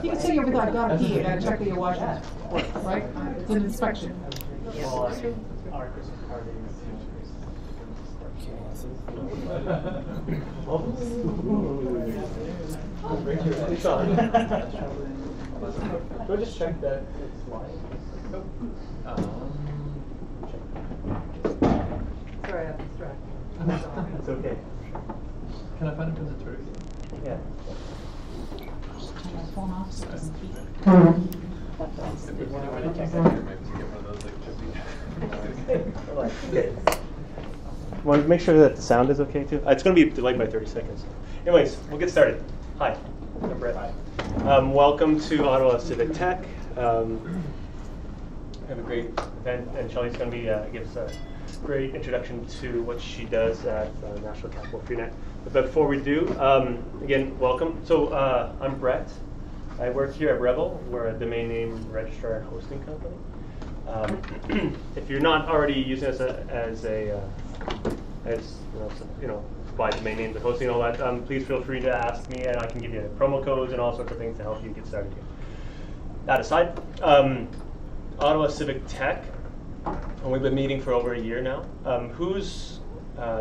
You can say over there, I got a key, I gotta check that your wash works, right? It's an inspection. Well, our Christmas party it's on. Go just check that it's live. Sorry, I'm distracted. It's okay. Can I find it in the turret? Yeah. Turn my phone off so it doesn't beep. If you want to check that here, maybe we get one of those like chippy. Okay. Want to make sure that the sound is okay too? It's going to be delayed by 30 seconds. Anyways, we'll get started. Hi, I'm Brett. Hi. Welcome to Ottawa Civic Tech. We have a great event, and Shelley's going to be give us a great introduction to what she does at National Capital FreeNet. But before we do, again, welcome. So I'm Brett. I work here at Rebel. We're a domain name registrar and hosting company. If you're not already using us as buy domain names and hosting and all that, please feel free to ask me, and I can give you promo codes and all sorts of things to help you get started here. That aside, Ottawa Civic Tech, and we've been meeting for over a year now.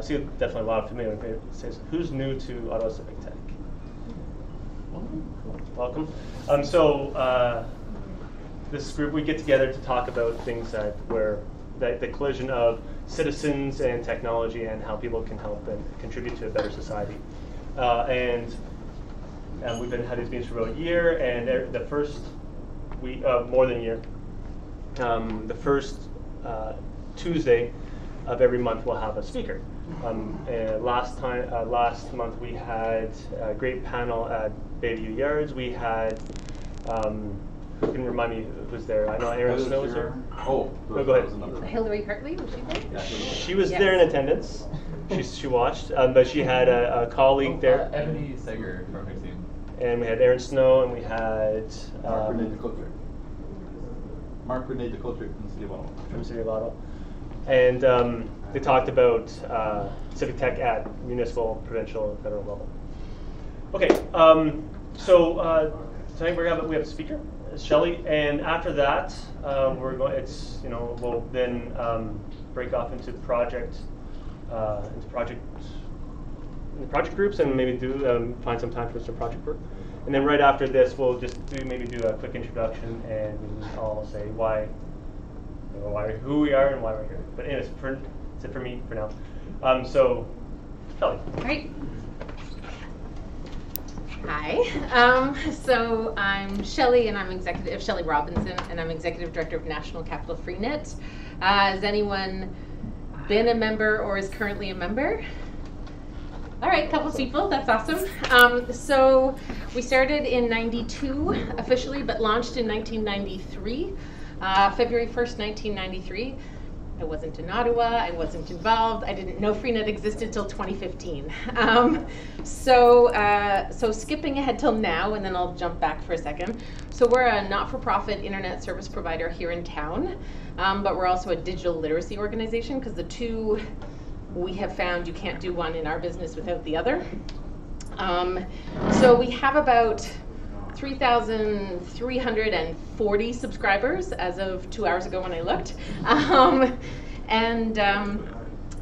See, definitely a lot of familiar faces. Who's new to Ottawa Civic Tech? Welcome. This group, we get together to talk about things where the collision of citizens and technology and how people can help and contribute to a better society. And we've had these meetings for about a year, and the first week, more than a year, the first Tuesday of every month we'll have a speaker. Last month we had a great panel at Bayview Yards. We had, who can remind me who was there? I know Aaron Snow was there. Oh, go ahead. Hillary Hartley, was she there? Yeah, she was there in attendance. She watched, but she had a colleague there. Ebony Seger from her team. And we had Aaron Snow, and we had Mark Renee DeCotric from the City of Ottawa. From the City of Ottawa. And they talked about civic tech at municipal, provincial, and federal level. Okay, so tonight we have a speaker, Shelley, and after that we'll then break off into project groups and maybe find some time for some project work. And then right after this, we'll just do a quick introduction, and I'll say who we are and why we're here. But anyways, that's it for me for now. So, Shelley. Great. Hi. So I'm Shelley, and I'm Shelley Robinson, and I'm Executive Director of National Capital FreeNet. Has anyone been a member or is currently a member? All right, a couple people, that's awesome. So we started in '92 officially, but launched in 1993, February 1st, 1993. I wasn't in Ottawa, I wasn't involved, I didn't know FreeNet existed till 2015. So skipping ahead till now, and then I'll jump back for a second. So we're a not-for-profit internet service provider here in town, but we're also a digital literacy organization, because the two we have found you can't do one in our business without the other. So we have about 3,340 subscribers as of 2 hours ago when I looked.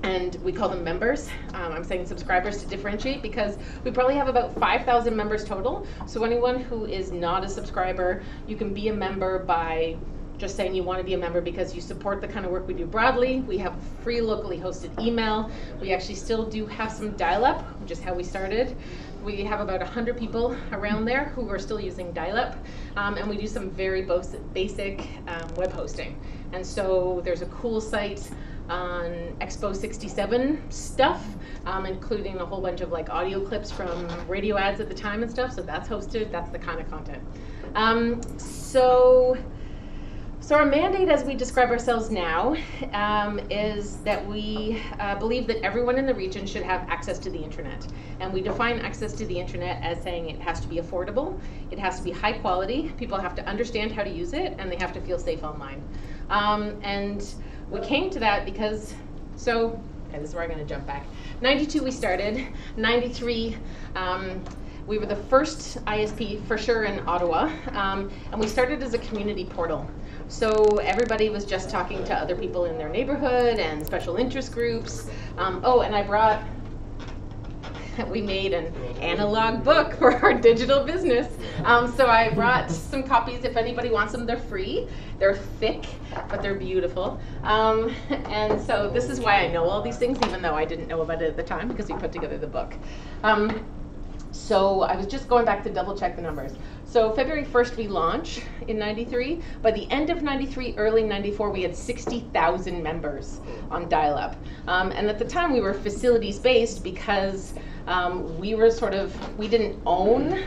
And we call them members. I'm saying subscribers to differentiate, because we probably have about 5,000 members total. So anyone who is not a subscriber, you can be a member by just saying you want to be a member because you support the kind of work we do broadly. We have free locally hosted email. We actually still do have some dial-up, which is how we started. We have about 100 people around there who are still using dial-up, and we do some very basic web hosting. And so there's a cool site on Expo 67 stuff, including a whole bunch of audio clips from radio ads at the time and stuff. So that's hosted. That's the kind of content. So our mandate, as we describe ourselves now, is that we believe that everyone in the region should have access to the internet. And we define access to the internet as saying it has to be affordable, it has to be high quality, people have to understand how to use it, and they have to feel safe online. And we came to that because, okay, this is where I'm going to jump back. 92 we started, 93 We were the first ISP for sure in Ottawa, and we started as a community portal. So everybody was just talking to other people in their neighborhood and special interest groups. Oh, and I brought, we made an analog book for our digital business. So I brought some copies if anybody wants them. They're free. They're thick, but they're beautiful. And so this is why I know all these things, even though I didn't know about it at the time because we put together the book. So I was just going back to double check the numbers. So February 1st we launched in 93. By the end of 93, early 94, we had 60,000 members on dial-up. And at the time we were facilities based because we were we didn't own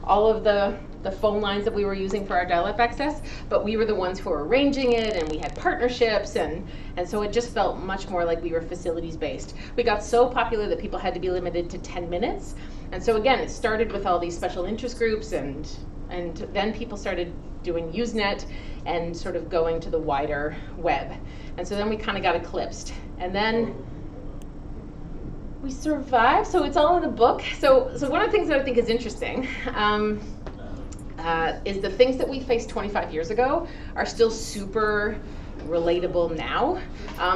all of the phone lines that we were using for our dial-up access, but we were the ones who were arranging it, and we had partnerships, and so it just felt much more like we were facilities based. We got so popular that people had to be limited to 10 minutes. And so again, it started with all these special interest groups, and then people started doing Usenet and sort of going to the wider web. And so then we kind of got eclipsed. And then we survived, so it's all in the book. So one of the things that I think is interesting is the things that we faced 25 years ago are still super relatable now.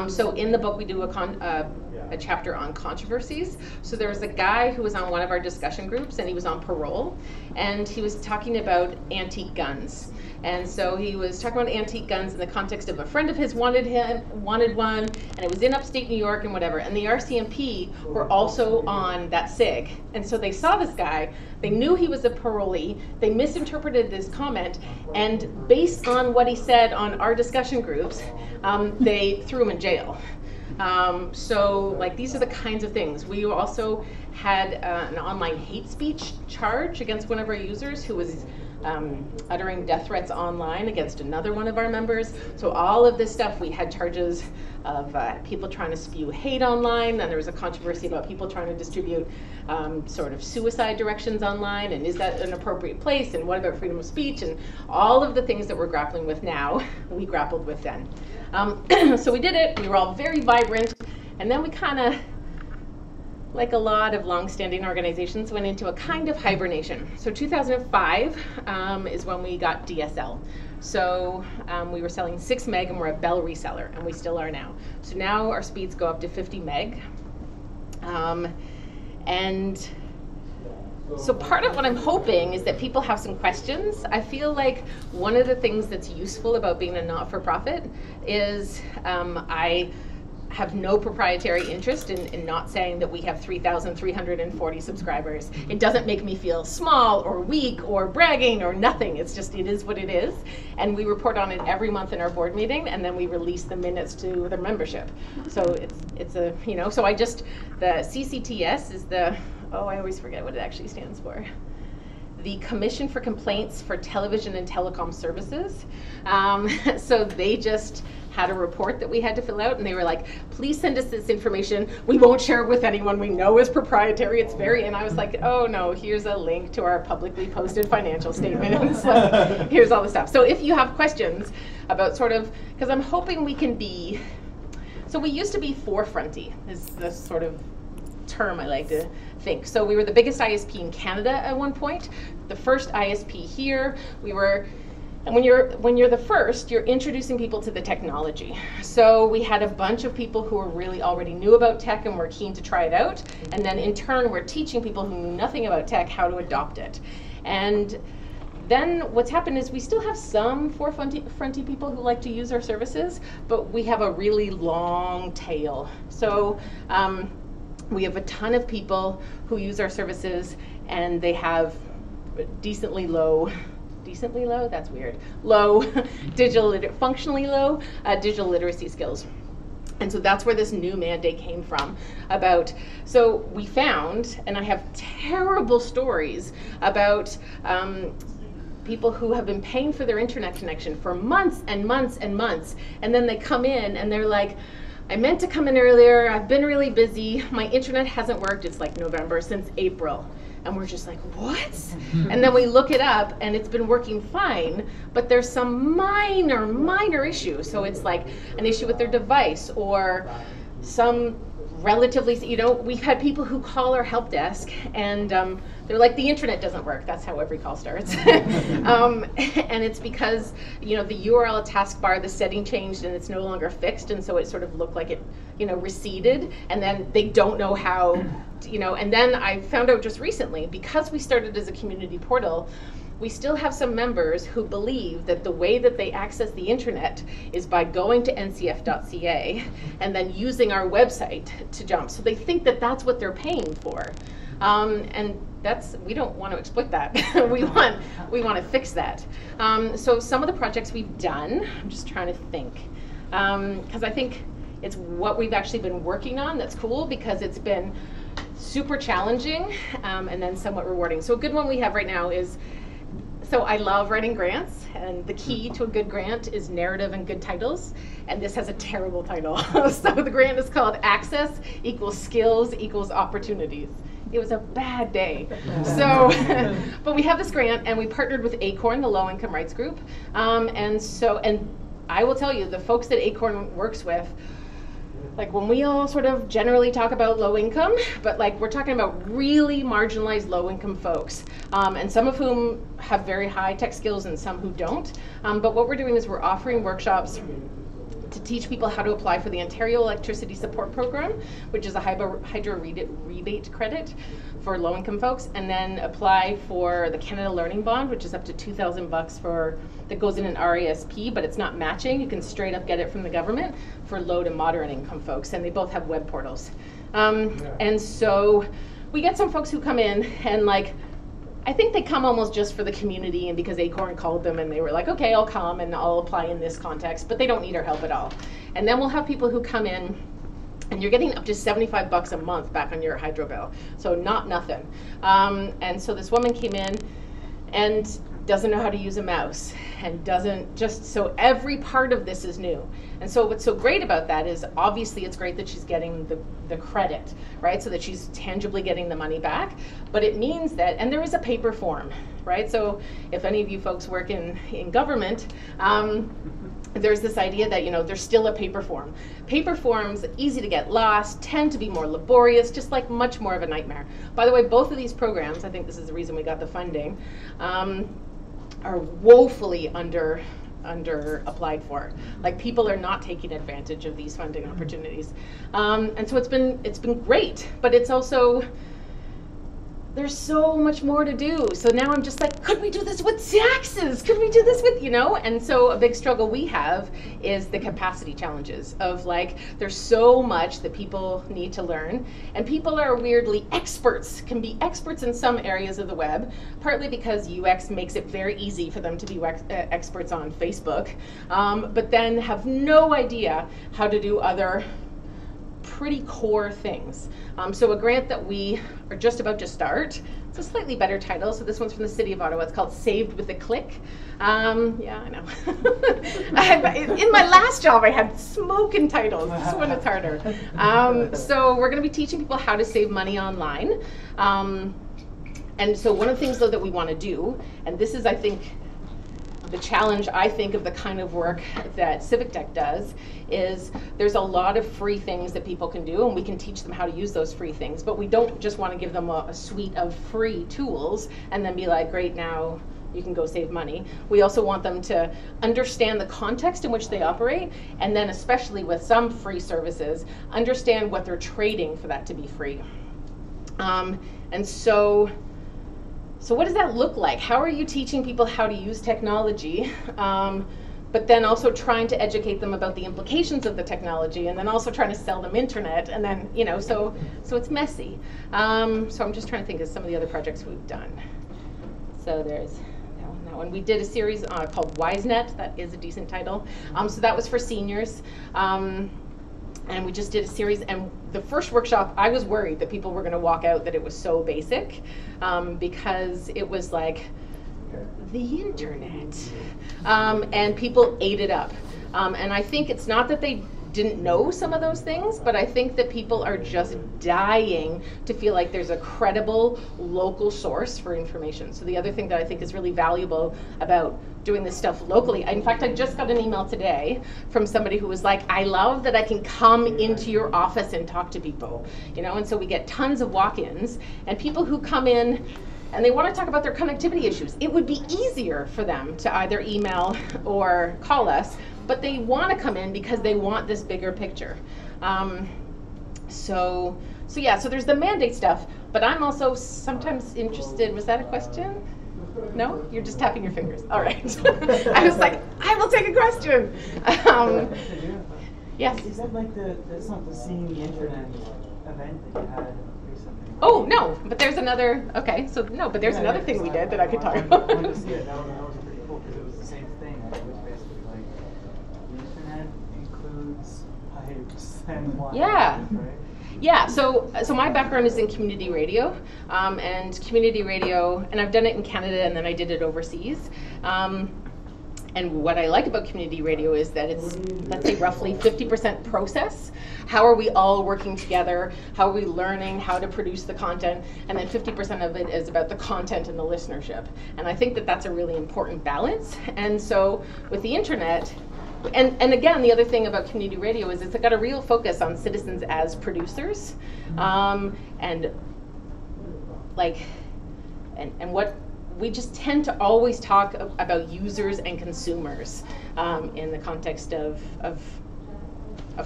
So in the book we do a chapter on controversies. So there was a guy who was on one of our discussion groups, and he was on parole, and he was talking about antique guns. And so he was talking about antique guns in the context of a friend of his wanted one, and it was in upstate New York and whatever. And the RCMP were also on that SIG. And so they saw this guy, they knew he was a parolee, they misinterpreted this comment, and based on what he said on our discussion groups, they threw him in jail. So like these are the kinds of things. We also had an online hate speech charge against one of our users who was uttering death threats online against another one of our members. So all of this stuff, we had charges of people trying to spew hate online, and there was a controversy about people trying to distribute sort of suicide directions online, and is that an appropriate place, and what about freedom of speech, and all of the things that we're grappling with now, we grappled with then. So we did it, we were all very vibrant, and then we kind of, like a lot of long-standing organizations, went into a kind of hibernation. So 2005 is when we got DSL. So we were selling 6 meg, and we're a Bell reseller, and we still are now. So now our speeds go up to 50 meg. And so part of what I'm hoping is that people have some questions. I feel like one of the things that's useful about being a not-for-profit is I have no proprietary interest in not saying that we have 3,340 subscribers. It doesn't make me feel small or weak or bragging or nothing. It's just, it is what it is. And we report on it every month in our board meeting, and then we release the minutes to the membership. So it's a, so the CCTS is the, I always forget what it actually stands for. The Commission for Complaints for Television and Telecom Services. So they just had a report that we had to fill out, and they were like, please send us this information. We won't share it with anyone. We know it's proprietary. It's and I was like, oh no, here's a link to our publicly posted financial statements. Like, here's all the stuff. So if you have questions about because I'm hoping we can be, so we used to be forefronty, is the sort of term I like to think. So we were the biggest ISP in Canada at one point, the first ISP here. And when you're the first, you're introducing people to the technology. So we had a bunch of people who already knew about tech and were keen to try it out. And then in turn, we're teaching people who knew nothing about tech how to adopt it. And then what's happened is we still have some forefronty people who like to use our services, but we have a really long tail. So we have a ton of people who use our services, and they have that's weird, functionally low digital literacy skills. And so that's where this new mandate came from so we found, and I have terrible stories about people who have been paying for their internet connection for months and months and months, and then they come in and they're like, I meant to come in earlier, I've been really busy, my internet hasn't worked, it's like November, since April. And we're just like, what? And then we look it up, and it's been working fine, but there's some minor issue. So it's like an issue with their device, or some relatively, we've had people who call our help desk, and they're like, the internet doesn't work. That's how every call starts. And it's because, the URL taskbar, the setting changed and it's no longer fixed, and so it sort of looked like it, receded, and then they don't know how, and then I found out just recently, because we started as a community portal, we still have some members who believe that the way that they access the internet is by going to ncf.ca and then using our website to jump. So they think that that's what they're paying for. And we don't want to exploit that. we want to fix that. So some of the projects we've done, I'm just trying to think, because I think it's what we've actually been working on that's cool, because it's been super challenging and then somewhat rewarding. So a good one we have right now is, so I love writing grants, and the key to a good grant is narrative and good titles, and this has a terrible title. So the grant is called Access Equals Skills Equals Opportunities. It was a bad day. So, but we have this grant, and we partnered with ACORN, the Low Income Rights Group, and I will tell you, the folks that ACORN works with, like when we all sort of generally talk about low income, but like we're talking about really marginalized low income folks, and some of whom have very high tech skills and some who don't. But what we're doing is we're offering workshops to teach people how to apply for the Ontario Electricity Support Program, which is a hydro rebate credit for low-income folks, and then apply for the Canada Learning Bond, which is up to $2,000 that goes in an RASP, but it's not matching. You can straight up get it from the government for low to moderate income folks, and they both have web portals. And so we get some folks who come in and I think they come almost just for the community and because ACORN called them and they were like, okay, I'll come and I'll apply in this context, but they don't need our help at all. And then we'll have people who come in and you're getting up to $75 a month back on your hydro bill. So not nothing. And so this woman came in and doesn't know how to use a mouse and so every part of this is new. And so what's so great about that is obviously it's great that she's getting the credit, right? So that she's tangibly getting the money back, but it means that, and there is a paper form, right? So if any of you folks work in government, there's this idea that, there's still a paper form. Paper forms, easy to get lost, tend to be more laborious, just much more of a nightmare. By the way, both of these programs, I think this is the reason we got the funding, are woefully under applied for. People are not taking advantage of these funding opportunities. And so it's been great, but it's also, there's so much more to do. So now I'm just could we do this with taxes? Could we do this with, And so a big struggle we have is the capacity challenges of there's so much that people need to learn. And people are weirdly can be experts in some areas of the web, partly because UX makes it very easy for them to be experts on Facebook, but then have no idea how to do other pretty core things. So a grant that we are just about to start, it's a slightly better title, so this one's from the City of Ottawa. It's called Saved with a Click. Yeah, I know. In my last job, I had smoking titles. This one is harder. So we're going to be teaching people how to save money online. And so one of the things, though, that we want to do, and this is, I think, the challenge, I think, of the kind of work that Civic Tech does, is there's a lot of free things that people can do, and we can teach them how to use those free things, but we don't just want to give them a suite of free tools and then be like, great, now you can go save money. We also want them to understand the context in which they operate, and then especially with some free services, understand what they're trading for that to be free. And so what does that look like? How are you teaching people how to use technology, but then also trying to educate them about the implications of the technology, and then also trying to sell them internet, and then, so it's messy. So I'm just trying to think of some of the other projects we've done. So there's that one. We did a series called WiseNet. That is a decent title. So that was for seniors. And we just did a series, and the first workshop, I was worried that people were going to walk out that it was so basic, because it was the internet, and people ate it up. And I think it's not that they didn't know some of those things, but I think that people are just dying to feel like there's a credible local source for information. So the other thing that I think is really valuable about doing this stuff locally, in fact, I just got an email today from somebody who was like, I love that I can come into your office and talk to people, and so we get tons of walk-ins, and people who come in and they want to talk about their connectivity issues. It would be easier for them to either email or call us, but they want to come in because they want this bigger picture. So there's the mandate stuff, but I'm also sometimes interested. Was that a question? No? You're just tapping your fingers. All right. I was like, I will take a question. Yes? Is that like that's not the Seeing the Internet event that you had recently? Oh, no, but there's another, okay, so no, but there's another thing we did that I could talk about. I wanted to see it. That was pretty cool because it was the same thing. It was basically like the Internet includes pipes and wires, Yeah. right? Yeah, so my background is in community radio, and community radio, and I've done it in Canada and then I did it overseas. And what I like about community radio is that it's, let's say, roughly 50% process. How are we all working together? How are we learning how to produce the content? And then 50% of it is about the content and the listenership. And I think that that's a really important balance. And so with the internet, and again, the other thing about community radio is it's got a real focus on citizens as producers, and what we just tend to always talk about users and consumers in the context of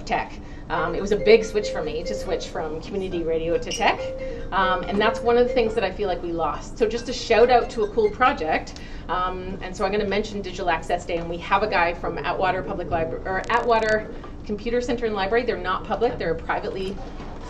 tech. It was a big switch for me to switch from community radio to tech, and that's one of the things that I feel like we lost. So just a shout out to a cool project, and so I'm going to mention Digital Access Day, and we have a guy from Atwater Public Library, or Atwater Computer Center and Library. They're not public, they're a privately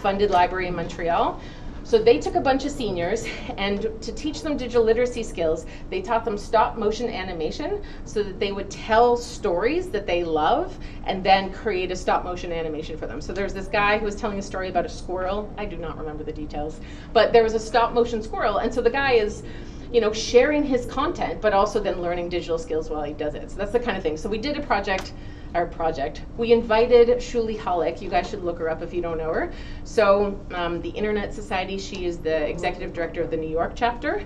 funded library in Montreal. So they took a bunch of seniors, and to teach them digital literacy skills, they taught them stop motion animation so that they would tell stories that they love and then create a stop motion animation for them. So there's this guy who was telling a story about a squirrel. I do not remember the details, but there was a stop motion squirrel, and so the guy is, you know, sharing his content, but also then learning digital skills while he does it. So that's the kind of thing. So we did a project. We invited Shelley Robinson. You guys should look her up if you don't know her. So the Internet Society, she is the executive director of the New York chapter.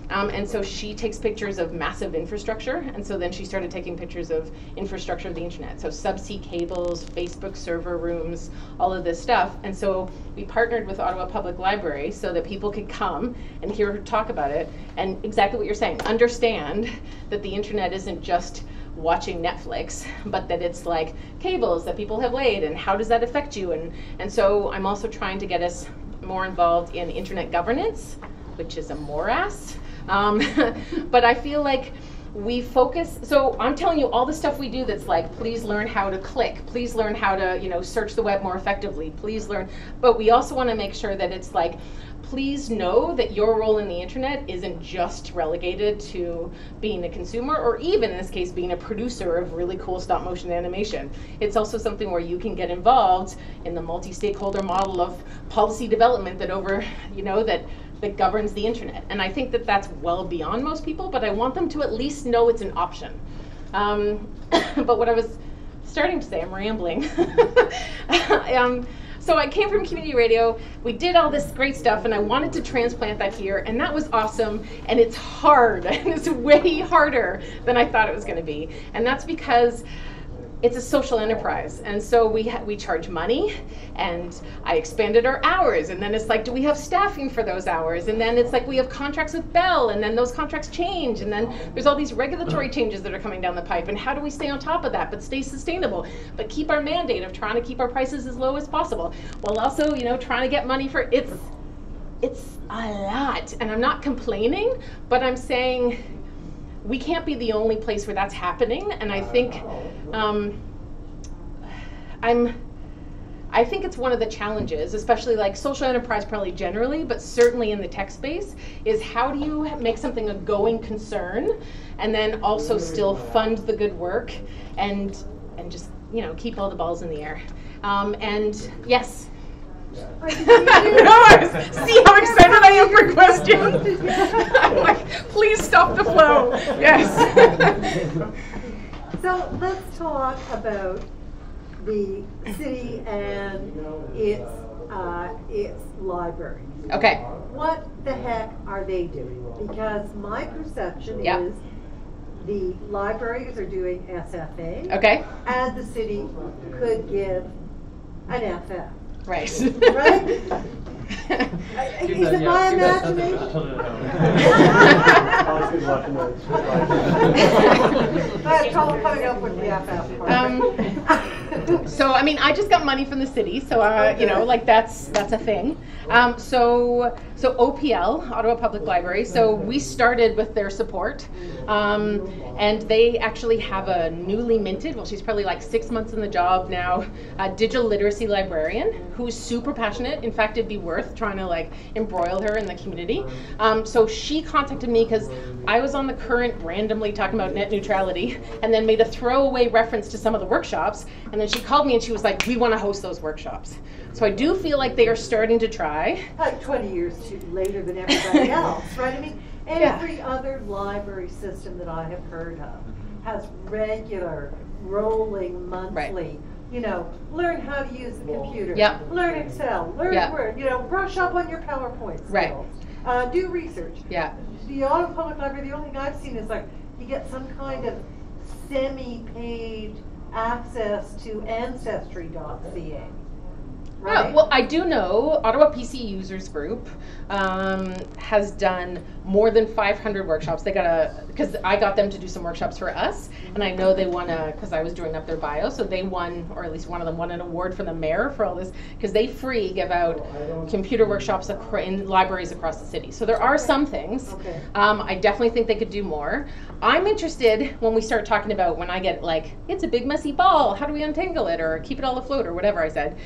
And so she takes pictures of massive infrastructure. And so then she started taking pictures of infrastructure of the internet. So subsea cables, Facebook server rooms, all of this stuff. And so we partnered with Ottawa Public Library so that people could come and hear her talk about it. And exactly what you're saying, understand that the internet isn't just watching Netflix, but that it's like cables that people have laid, and how does that affect you? And so I'm also trying to get us more involved in internet governance, which is a morass. But I feel like we focus, so I'm telling you all the stuff we do that's like, please learn how to click, please learn how to, you know, search the web more effectively, please learn, but we also want to make sure that it's like, please know that your role in the internet isn't just relegated to being a consumer, or even in this case being a producer of really cool stop motion animation. It's also something where you can get involved in the multi-stakeholder model of policy development that that governs the internet. And I think that that's well beyond most people, but I want them to at least know it's an option. But what I was starting to say, I'm rambling. So I came from community radio, we did all this great stuff, and I wanted to transplant that here, and that was awesome, and it's hard, and it's way harder than I thought it was gonna be. And that's because it's a social enterprise, and so we charge money, and I expanded our hours, and then it's like, do we have staffing for those hours? And then it's like, we have contracts with Bell, and then those contracts change, and then there's all these regulatory changes that are coming down the pipe, and how do we stay on top of that, but stay sustainable, but keep our mandate of trying to keep our prices as low as possible, while also, you know, trying to get money for, it's a lot, and I'm not complaining, but I'm saying, we can't be the only place where that's happening, and I think I think it's one of the challenges, especially like social enterprise probably generally, but certainly in the tech space, is how do you make something a going concern and then also still fund the good work and just, you know, keep all the balls in the air. And yes. See how excited I am for questions? I'm like, please stop the flow. Yes. So let's talk about the city and its library. Okay. What the heck are they doing? Because my perception is the libraries are doing SFA. Okay. And the city could give an FF. Right. Right? Is it my imagination? I had trouble coming up with the FF part. So I mean, I just got money from the city, so you know, like that's a thing. So OPL, Ottawa Public Library. So we started with their support, and they actually have a newly minted. Well, she's probably like 6 months in the job now. A digital literacy librarian who's super passionate. In fact, it'd be worth trying to like embroil her in the community. So she contacted me because I was on The Current randomly talking about net neutrality, and then made a throwaway reference to some of the workshops. And then she called me and she was like, "We want to host those workshops." So I do feel like they are starting to try. Like 20 years too later than everybody else, right? I mean, every other library system that I have heard of has regular, rolling, monthly, you know, learn how to use the computer, learn Excel, learn Word, you know, brush up on your PowerPoint skills, do research. The Ottawa Public Library, the only thing I've seen is like, you get some kind of semi-paid access to Ancestry.ca. Right. Oh, well, I do know Ottawa PC Users Group has done more than 500 workshops. They got because I got them to do some workshops for us, and I know they won because I was drawing up their bio, so they won, or at least one of them won an award from the mayor for all this, because they give out computer workshops in libraries across the city. So there are some things. I definitely think they could do more. I'm interested when we start talking about when I get like, it's a big messy ball, how do we untangle it, or keep it all afloat, or whatever I said.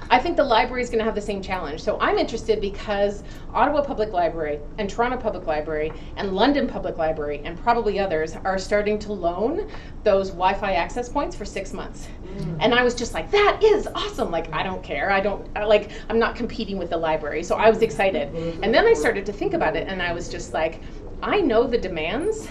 I think the library is going to have the same challenge. So I'm interested because Ottawa Public Library and Toronto Public Library and London Public Library and probably others are starting to loan those Wi-Fi access points for 6 months. And I was just like, that is awesome. Like, I don't care. I'm not competing with the library. So I was excited. And then I started to think about it, and I was just like, I know the demands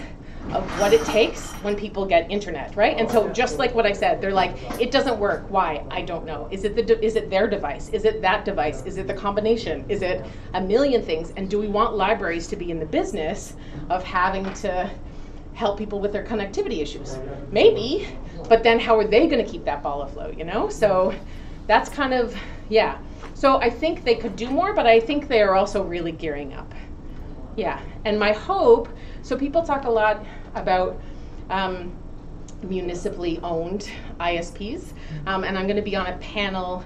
of what it takes when people get internet, right? And so just like what I said, they're like, it doesn't work. Why? I don't know. Is it their device? Is it that device? Is it the combination? Is it a million things? And do we want libraries to be in the business of having to help people with their connectivity issues? Maybe, but then how are they going to keep that ball afloat, you know? So that's kind of, yeah. So I think they could do more, but I think they are also really gearing up. Yeah, and my hope, so people talk a lot about municipally owned ISPs, and I'm going to be on a panel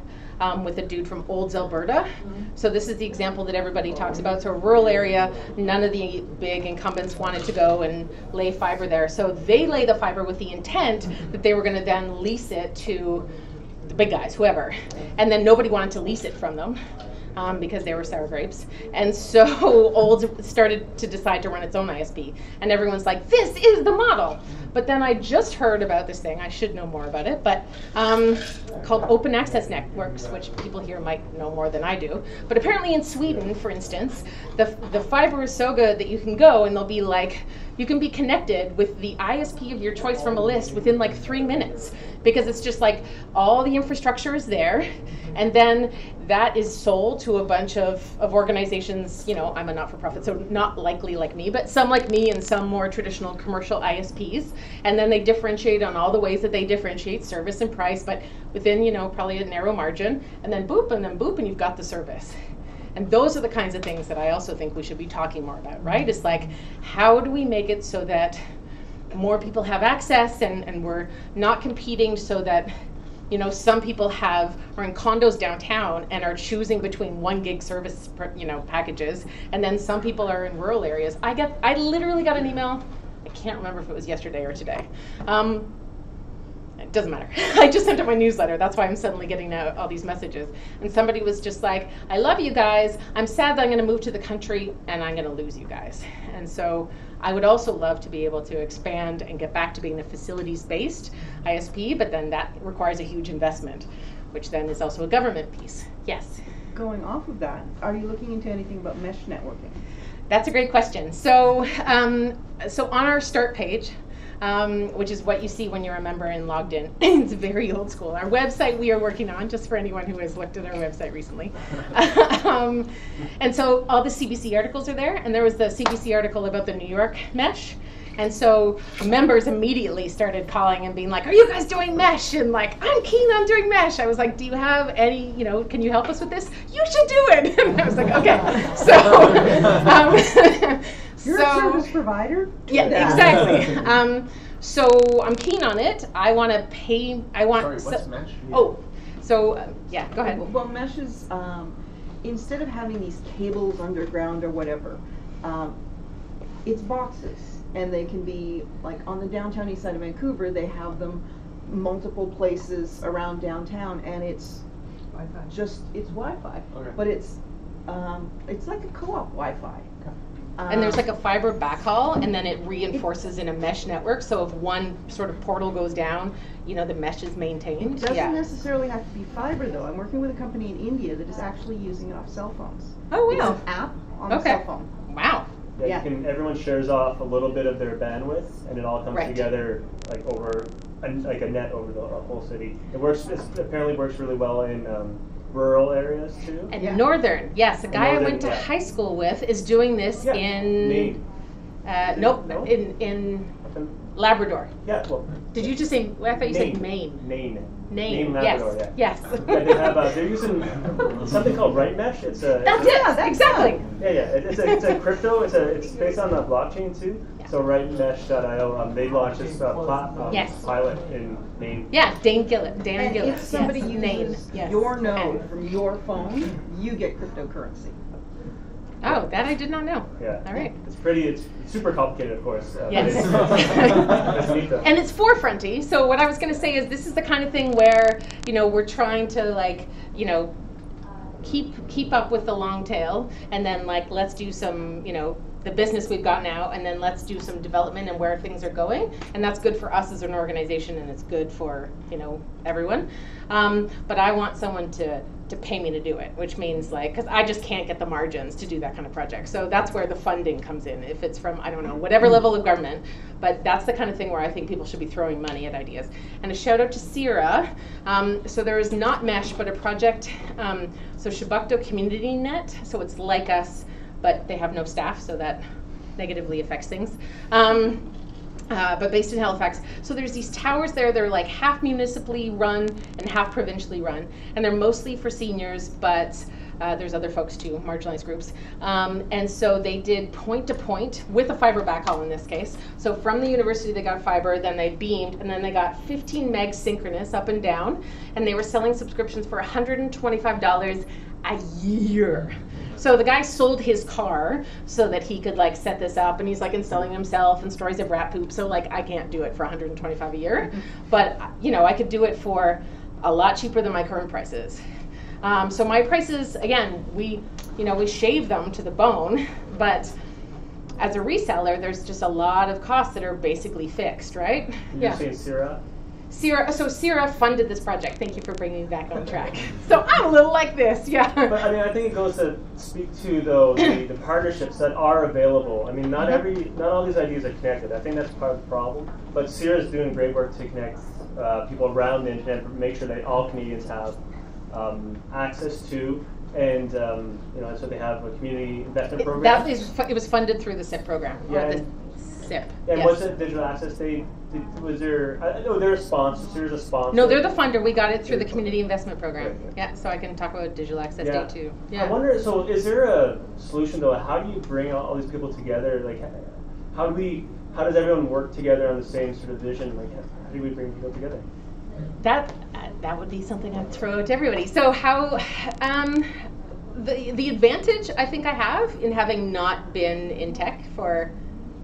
with a dude from Olds, Alberta. So this is the example that everybody talks about. So a rural area, none of the big incumbents wanted to go and lay fiber there. So they lay the fiber with the intent that they were going to then lease it to the big guys, whoever. And then nobody wanted to lease it from them. Because they were sour grapes. And so Olds started to decide to run its own ISP. And everyone's like, this is the model. But then I just heard about this thing, I should know more about it, but called Open Access Networks, which people here might know more than I do. But apparently in Sweden, for instance, the fiber is so good that you can go and they'll be like, you can be connected with the ISP of your choice from a list within like 3 minutes. Because it's just like all the infrastructure is there, and then that is sold to a bunch of organizations. You know, I'm a not-for-profit, so not likely like me, but some like me and some more traditional commercial ISPs. And then they differentiate on all the ways that they differentiate service and price, but within, you know, probably a narrow margin. And then boop, and you've got the service. And those are the kinds of things that I also think we should be talking more about, right? It's like, how do we make it so that more people have access, and we're not competing so that, you know, some people are in condos downtown and are choosing between 1 gig service, you know, packages, and then some people are in rural areas. I literally got an email, I can't remember if it was yesterday or today. It doesn't matter. I just sent out my newsletter. That's why I'm suddenly getting all these messages. And somebody was just like, I love you guys. I'm sad that I'm going to move to the country and I'm going to lose you guys. And so I would also love to be able to expand and get back to being a facilities-based ISP, but then that requires a huge investment, which then is also a government piece. Yes? Going off of that, are you looking into anything about mesh networking? That's a great question. So, so on our start page, which is what you see when you're a member and logged in. It's very old school. Our website we are working on, just for anyone who has looked at our website recently. And so all the CBC articles are there, and there was the CBC article about the New York mesh. And so members immediately started calling and being like, are you guys doing mesh? And like, I'm keen on doing mesh. I was like, do you have any, can you help us with this? You should do it. And I was like, okay. So, You're a service provider? Yeah, exactly. So I'm keen on it. I want to pay, Sorry, what's mesh? Yeah, go ahead. Well, mesh is, instead of having these cables underground or whatever, it's boxes. And they can be, like on the downtown east side of Vancouver, they have them multiple places around downtown, and it's it's Wi-Fi. Okay. But it's like a co-op Wi-Fi. And there's like a fiber backhaul, and then it reinforces in a mesh network. So if one sort of portal goes down, the mesh is maintained. It doesn't necessarily have to be fiber, though. I'm working with a company in India that is actually using it off cell phones. Oh, wow. It's an app on a cell phone. Wow. Yeah, everyone shares off a little bit of their bandwidth, and it all comes Right. together like over a net over the whole city. It apparently works really well in rural areas too. And northern, yes, a guy I went to yeah. high school with is doing this in Maine. Nope, No? in Labrador. Yeah, well. Did you just say? I thought you said Maine. Maine. Maine. Labrador, Yes. yeah. Yeah, they have. They're using something called Right Mesh. That's it. Exactly. Yeah. It's a crypto. It's based on the blockchain too. Yeah. So rightmesh.io. They launched this Yes. pilot in Maine. Yeah, Dan Gillett. And if somebody Maine. uses Yes. your node from your phone, you get cryptocurrency. Oh, that I did not know. Yeah. All right. It's super complicated, of course. Yes. It's neat though. And it's forefronty. So what I was going to say is this is the kind of thing where, we're trying to keep up with the long tail, and then let's do some, the business we've got now, and then let's do some development and where things are going. And that's good for us as an organization, and it's good for, everyone. But I want someone to pay me to do it, which means because I just can't get the margins to do that kind of project. So that's where the funding comes in. If it's from, I don't know, whatever level of government, but that's the kind of thing where I think people should be throwing money at ideas. And a shout out to Sierra. So there is not Mesh, but a project, so Shabukto Community Net, so it's like us, but they have no staff, so that negatively affects things. But based in Halifax. So there's these towers there, they're half municipally run and half provincially run. And they're mostly for seniors, but there's other folks too, marginalized groups. And so they did point-to-point with a fiber backhaul in this case. So from the university they got fiber, then they beamed, and then they got 15 megs synchronous up and down. And they were selling subscriptions for $125 a year. So the guy sold his car so that he could set this up, and he's installing himself, and stories of rat poop. So I can't do it for $125 a year, but I could do it for a lot cheaper than my current prices. So my prices, again, we shave them to the bone, but as a reseller, there's just a lot of costs that are basically fixed, right? You're saying Sierra? Sierra funded this project. Thank you for bringing me back on track. So I'm a little like this, yeah. But I think it goes to speak to though the partnerships that are available. Not all these ideas are connected. I think that's part of the problem. But Sierra is doing great work to connect people around the internet, make sure that all Canadians have access to. And so they have a community investment program. It was funded through the SIP program. Yeah, the SIP. And yes. was it digital access? Was there? No, they're a sponsor. Sierra's a sponsor. No, they're the funder. We got it through the community investment program. Yeah, so I can talk about digital access day too. Yeah. I wonder. So, is there a solution though? How do you bring all these people together? How does everyone work together on the same sort of vision? How do we bring people together? That would be something I'd throw out to everybody. So how the advantage I think I have in having not been in tech for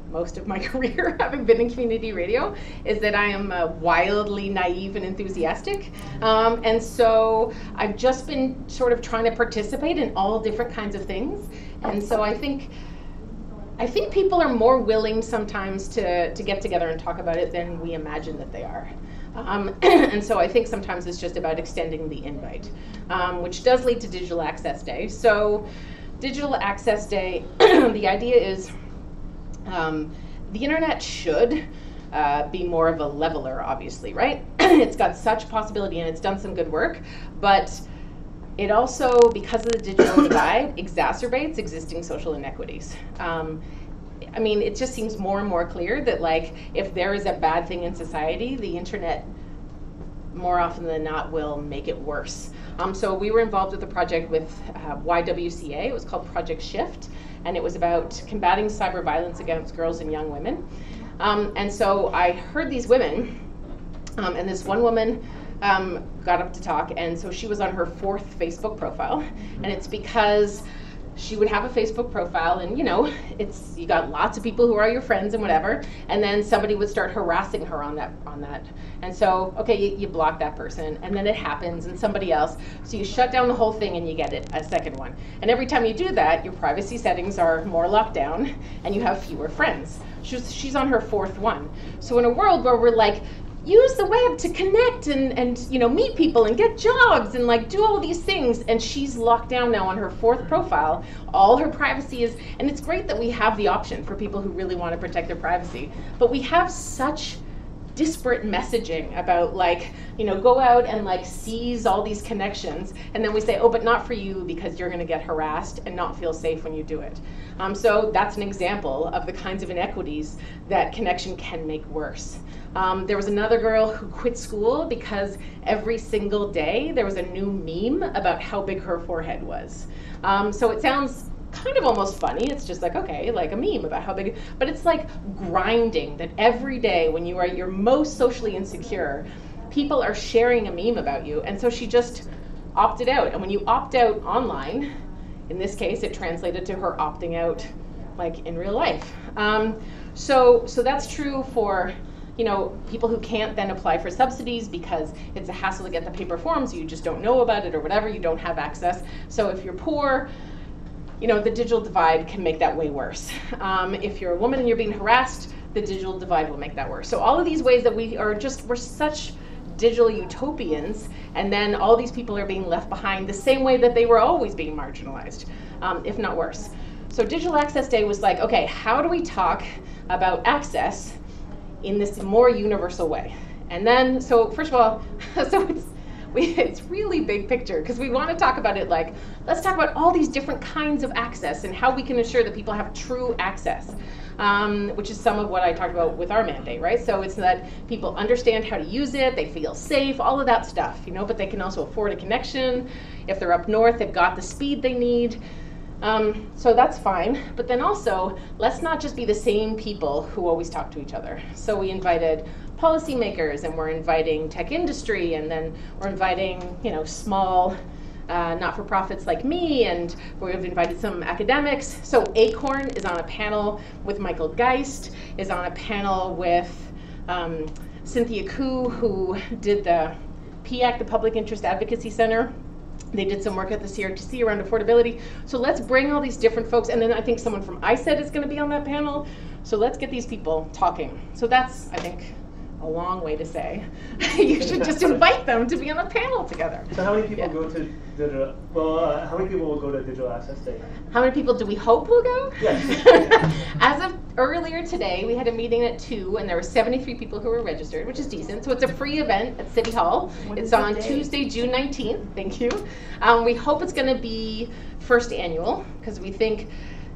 most of my career, having been in community radio, is that I am wildly naive and enthusiastic. And so I've just been sort of trying to participate in all different kinds of things. And so I think people are more willing sometimes to get together and talk about it than we imagine that they are. And so I think sometimes it's just about extending the invite, which does lead to Digital Access Day. So Digital Access Day, the idea is the internet should be more of a leveler, obviously, right? It's got such possibility and it's done some good work, but it also, because of the digital divide, exacerbates existing social inequities. I mean, it just seems more and more clear that like if there is a bad thing in society, the internet more often than not will make it worse. So we were involved with a project with YWCA. It was called Project Shift, and it was about combating cyber violence against girls and young women. And so I heard these women, and this one woman got up to talk, and so she was on her 4th Facebook profile, and it's because she would have a Facebook profile, and you know, you got lots of people who are your friends and whatever, and then somebody would start harassing her on that. And so, okay, you block that person, and then it happens, and somebody else. So you shut down the whole thing, and you get a second one. And every time you do that, your privacy settings are more locked down, and you have fewer friends. She's on her 4th one. So in a world where we're like, use the web to connect and you know, meet people and get jobs and like do all these things, and she's locked down now on her 4th profile. All her privacy is, and it's great that we have the option for people who really want to protect their privacy, but we have such disparate messaging about like, you know, go out and like seize all these connections, and then we say, oh, but not for you because you're going to get harassed and not feel safe when you do it. So that's an example of the kinds of inequities that connection can make worse. There was another girl who quit school because every single day there was a new meme about how big her forehead was. So it sounds kind of almost funny. It's just like, okay, like a meme about how big, but it's like grinding that every day when you are at your most socially insecure, people are sharing a meme about you. And so she just opted out. And when you opt out online, in this case, it translated to her opting out like in real life. So that's true for, you know, people who can't then apply for subsidies because it's a hassle to get the paper forms, you just don't know about it or whatever, you don't have access. So if you're poor, you know, the digital divide can make that way worse. If you're a woman and you're being harassed, the digital divide will make that worse. So all of these ways that we're such digital utopians, and then all these people are being left behind the same way that they were always being marginalized, if not worse. So Digital Access Day was like, okay, how do we talk about access in this more universal way? And then, so first of all, it's really big picture, because we want to talk about it like, let's talk about all these different kinds of access and how we can ensure that people have true access, which is some of what I talked about with our mandate, right? So it's that people understand how to use it, they feel safe, all of that stuff, you know, but they can also afford a connection. If they're up north, they've got the speed they need. So that's fine, but then also, let's not just be the same people who always talk to each other. So we invited policymakers, and we're inviting tech industry, and then we're inviting, you know, small not-for-profits like me, and we've invited some academics. So Acorn is on a panel with Michael Geist, is on a panel with Cynthia Koo, who did the PAC, the Public Interest Advocacy Center. They did some work at the CRTC around affordability. So let's bring all these different folks, and then I think someone from ISED is going to be on that panel. So let's get these people talking. So that's, I think, a long way to say you should just invite them to be on a panel together. So how many people go to digital? Well, how many people will go to Digital Access Day? How many people do we hope will go? Yes. As of earlier today, we had a meeting at 2, and there were 73 people who were registered, which is decent. So it's a free event at City Hall. It's on Tuesday, June 19th. Thank you. We hope it's going to be first annual, because we think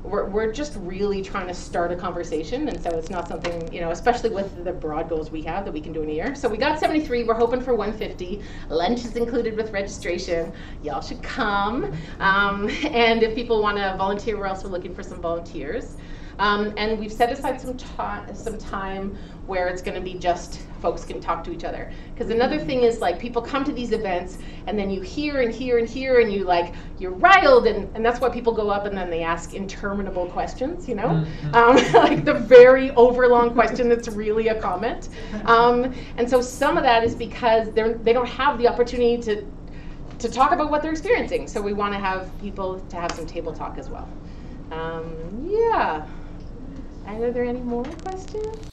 we're just really trying to start a conversation, and so it's not something, you know, especially with the broad goals we have, that we can do in a year. So we got 73, we're hoping for 150. Lunch is included with registration. Y'all should come. And if people want to volunteer, we're also looking for some volunteers. And we've set aside some time where it's going to be just folks can talk to each other. Because another thing is, like, people come to these events and then you hear and hear and hear, and you're riled, and that's why people go up and then they ask interminable questions, you know? Like the very overlong question that's really a comment. And so some of that is because they don't have the opportunity to talk about what they're experiencing. So we want to have people to have some table talk as well. Yeah. And are there any more questions?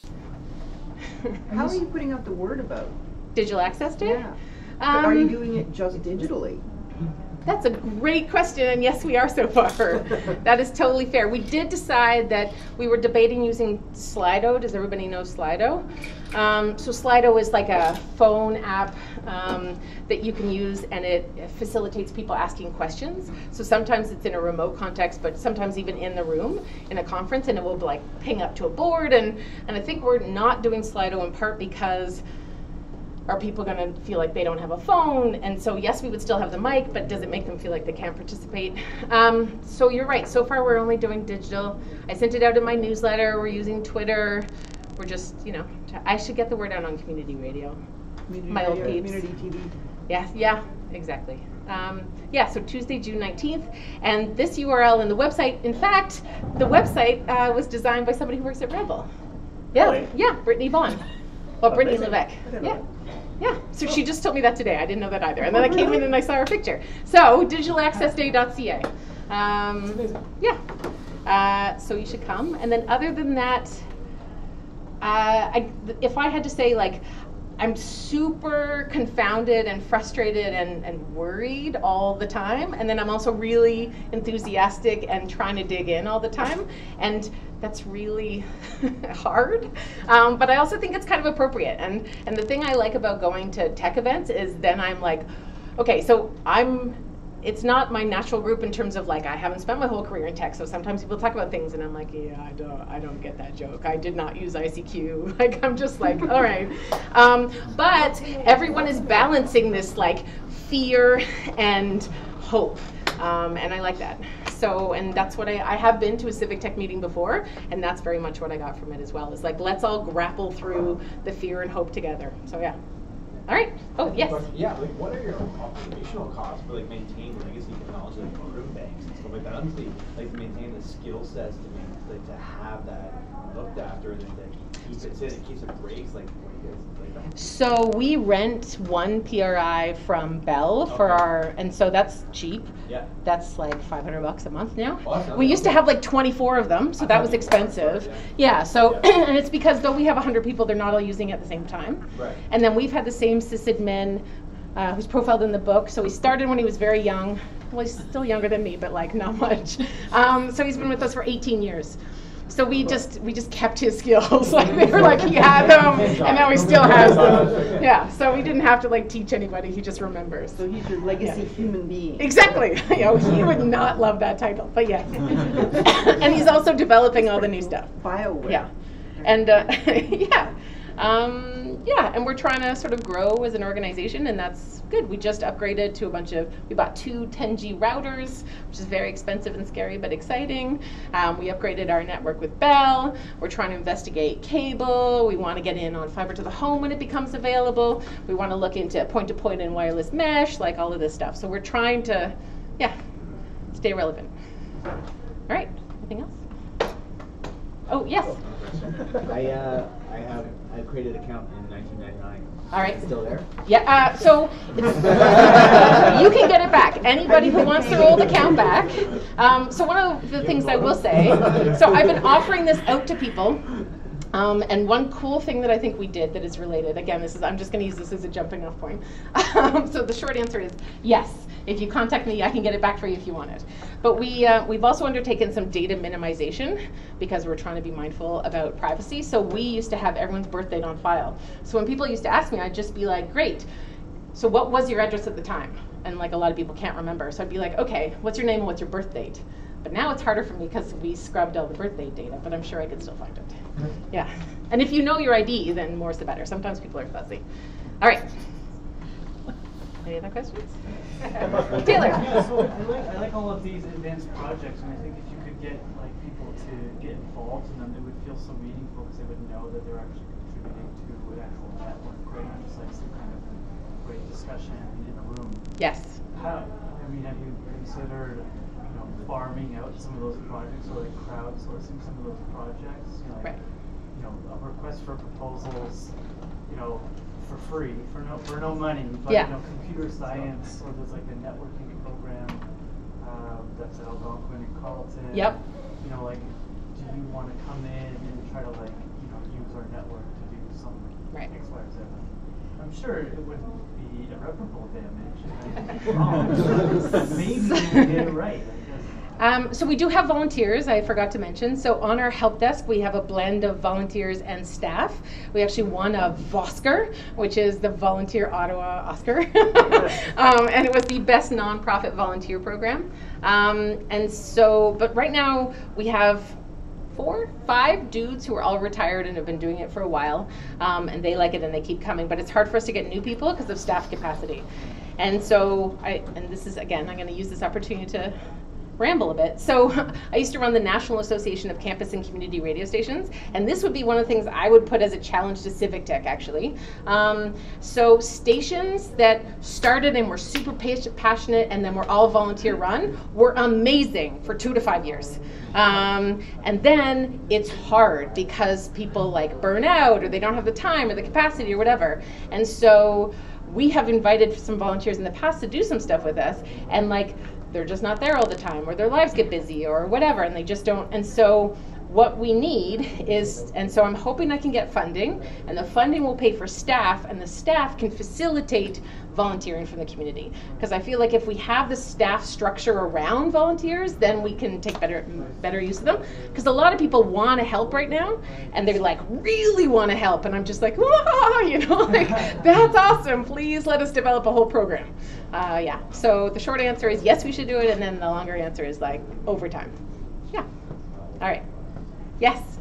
How are you putting out the word about Digital Access Day? Yeah. Are you doing it just digitally? That's a great question, and yes, we are so far. That is totally fair. We did decide that we were debating using Slido. Does everybody know Slido? So Slido is like a phone app that you can use, and it facilitates people asking questions. So sometimes it's in a remote context, but sometimes even in the room in a conference, and it will like ping up to a board. And I think we're not doing Slido in part because are people going to feel like they don't have a phone? And so yes, we would still have the mic, but does it make them feel like they can't participate? So you're right. So far, we're only doing digital. I sent it out in my newsletter. We're using Twitter. We're just, I should get the word out on community radio. My old peeps. Community TV. Yeah, exactly. So Tuesday, June 19th. And this URL in the website, in fact, the website was designed by somebody who works at Rebel. Yeah, Brittany Bond. Well, Brittany Levesque. Yeah. So she just told me that today. I didn't know that either. And then I came in and I saw her picture. So digitalaccessday.ca. So you should come. And then other than that, if I had to say, like, I'm super confounded and frustrated and worried all the time. And then I'm also really enthusiastic and trying to dig in all the time. And that's really hard. But I also think it's kind of appropriate. And the thing I like about going to tech events is then I'm like, okay, so it's not my natural group in terms of like, I haven't spent my whole career in tech, so sometimes people talk about things and I'm like, yeah, I don't get that joke. I did not use ICQ. Like, I'm just like, all right. But everyone is balancing this like fear and hope. And I like that. So, and that's what I have been to a civic tech meeting before, and that's very much what I got from it as well. Is like, let's all grapple through the fear and hope together. So yeah. All right. Oh, yes. Yeah, like what are your operational costs for like maintaining legacy technology like room banks and stuff like that? Honestly, like to maintain the skill sets to have that looked after and then to keep it in case it breaks. Like what do you guys like that? So we rent one PRI from Bell for our, and so that's cheap. Yeah. That's like $500 a month now. Awesome. We used to have like 24 of them, so that was expensive. Yeah. So and it's because though we have 100 people, they're not all using it at the same time. Right. And then we've had the same sysadmin who's profiled in the book. So he started when he was very young. Well, he's still younger than me, but like not much. So he's been with us for 18 years. So we just kept his skills. Like they were like he had them, and now he still has them. Yeah. So we didn't have to like teach anybody. He just remembers. So he's your legacy human being. Exactly. He would not love that title, but yeah. And he's also developing all the new stuff. BioWare. Yeah. And and we're trying to sort of grow as an organization, and that's good. We just upgraded to we bought 2 10G routers, which is very expensive and scary, but exciting. We upgraded our network with Bell. We're trying to investigate cable. We want to get in on fiber to the home when it becomes available. We want to look into point-to-point and wireless mesh, like all of this stuff. So we're trying to, stay relevant. All right, anything else? Oh, yes. I created an account in 1999. All right. Is it still there? Yeah. So you can get it back. Anybody who wants their old account back. So one of the things I will say. So I've been offering this out to people. And one cool thing that I think we did that is related. Again, I'm just going to use this as a jumping off point. So the short answer is yes. If you contact me, I can get it back for you if you want it. But we've also undertaken some data minimization because we're trying to be mindful about privacy. So we used to have everyone's birth date on file. So when people used to ask me, I'd just be like, great. So what was your address at the time? And like a lot of people can't remember. So I'd be like, okay, what's your name and what's your birth date? But now it's harder for me because we scrubbed all the birthday data, but I'm sure I could still find it. Yeah. And if you know your ID, then more's the better. Sometimes people are fuzzy. All right. Any other questions? Taylor. Yeah, so I like all of these advanced projects, and I think if you could get like people to get involved in them, it would feel so meaningful because they would know that they're actually contributing to an actual network, right? Not just like some kind of great discussion in a room. Yes. Have you considered farming out some of those projects or like crowdsourcing some of those projects? Right. A request for proposals, for free, for no money, but computer science, or there's like a networking program that's at Algonquin and Carleton. Yep. Do you want to come in and try to use our network to do some X, Y, or Z? I'm sure it wouldn't be irreparable damage. Maybe we get it right. So we do have volunteers, I forgot to mention. So on our help desk, we have a blend of volunteers and staff. We actually won a VOSCAR, which is the Volunteer Ottawa Oscar. And it was the best nonprofit volunteer program. But right now we have 4, 5 dudes who are all retired and have been doing it for a while. And they like it and they keep coming. But it's hard for us to get new people because of staff capacity. And so, this is, again, I'm going to use this opportunity to ramble a bit. So I used to run the National Association of Campus and Community Radio Stations, and this would be one of the things I would put as a challenge to Civic Tech, actually. So stations that started and were super passionate and then were all volunteer run were amazing for 2 to 5 years. And then it's hard because people like burn out or they don't have the time or the capacity or whatever. And so we have invited some volunteers in the past to do some stuff with us, and like, they're just not there all the time, or their lives get busy or whatever, and they just don't. And so what we need is, and so I'm hoping I can get funding, and the funding will pay for staff, and the staff can facilitate volunteering from the community. Because I feel like if we have the staff structure around volunteers, then we can take better use of them. Because a lot of people want to help right now, and they like really want to help, and I'm just like, whoa, you know, like, that's awesome. Please let us develop a whole program. Yeah. So the short answer is yes, we should do it, and then the longer answer is like overtime. Yeah. All right. Yes.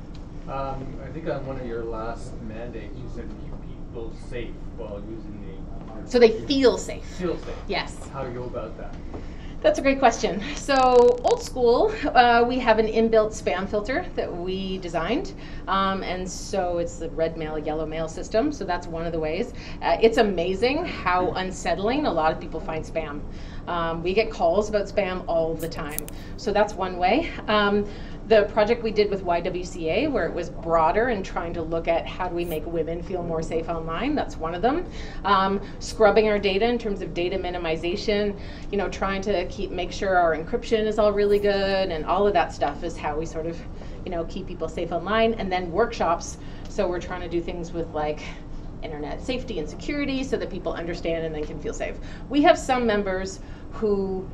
I think on one of your last mandates, you said keep people safe while using the. So they feel safe. Feel safe. Yes. How do you go about that? That's a great question. So old school, we have an inbuilt spam filter that we designed. And so it's the red mail, yellow mail system. So that's one of the ways. It's amazing how unsettling a lot of people find spam. We get calls about spam all the time. So that's one way. The project we did with YWCA, where it was broader and trying to look at how do we make women feel more safe online, that's one of them. Scrubbing our data in terms of data minimization, you know, trying to make sure our encryption is all really good, and all of that stuff is how we sort of, you know, keep people safe online. And then workshops, so we're trying to do things with like internet safety and security so that people understand and then can feel safe. We have some members who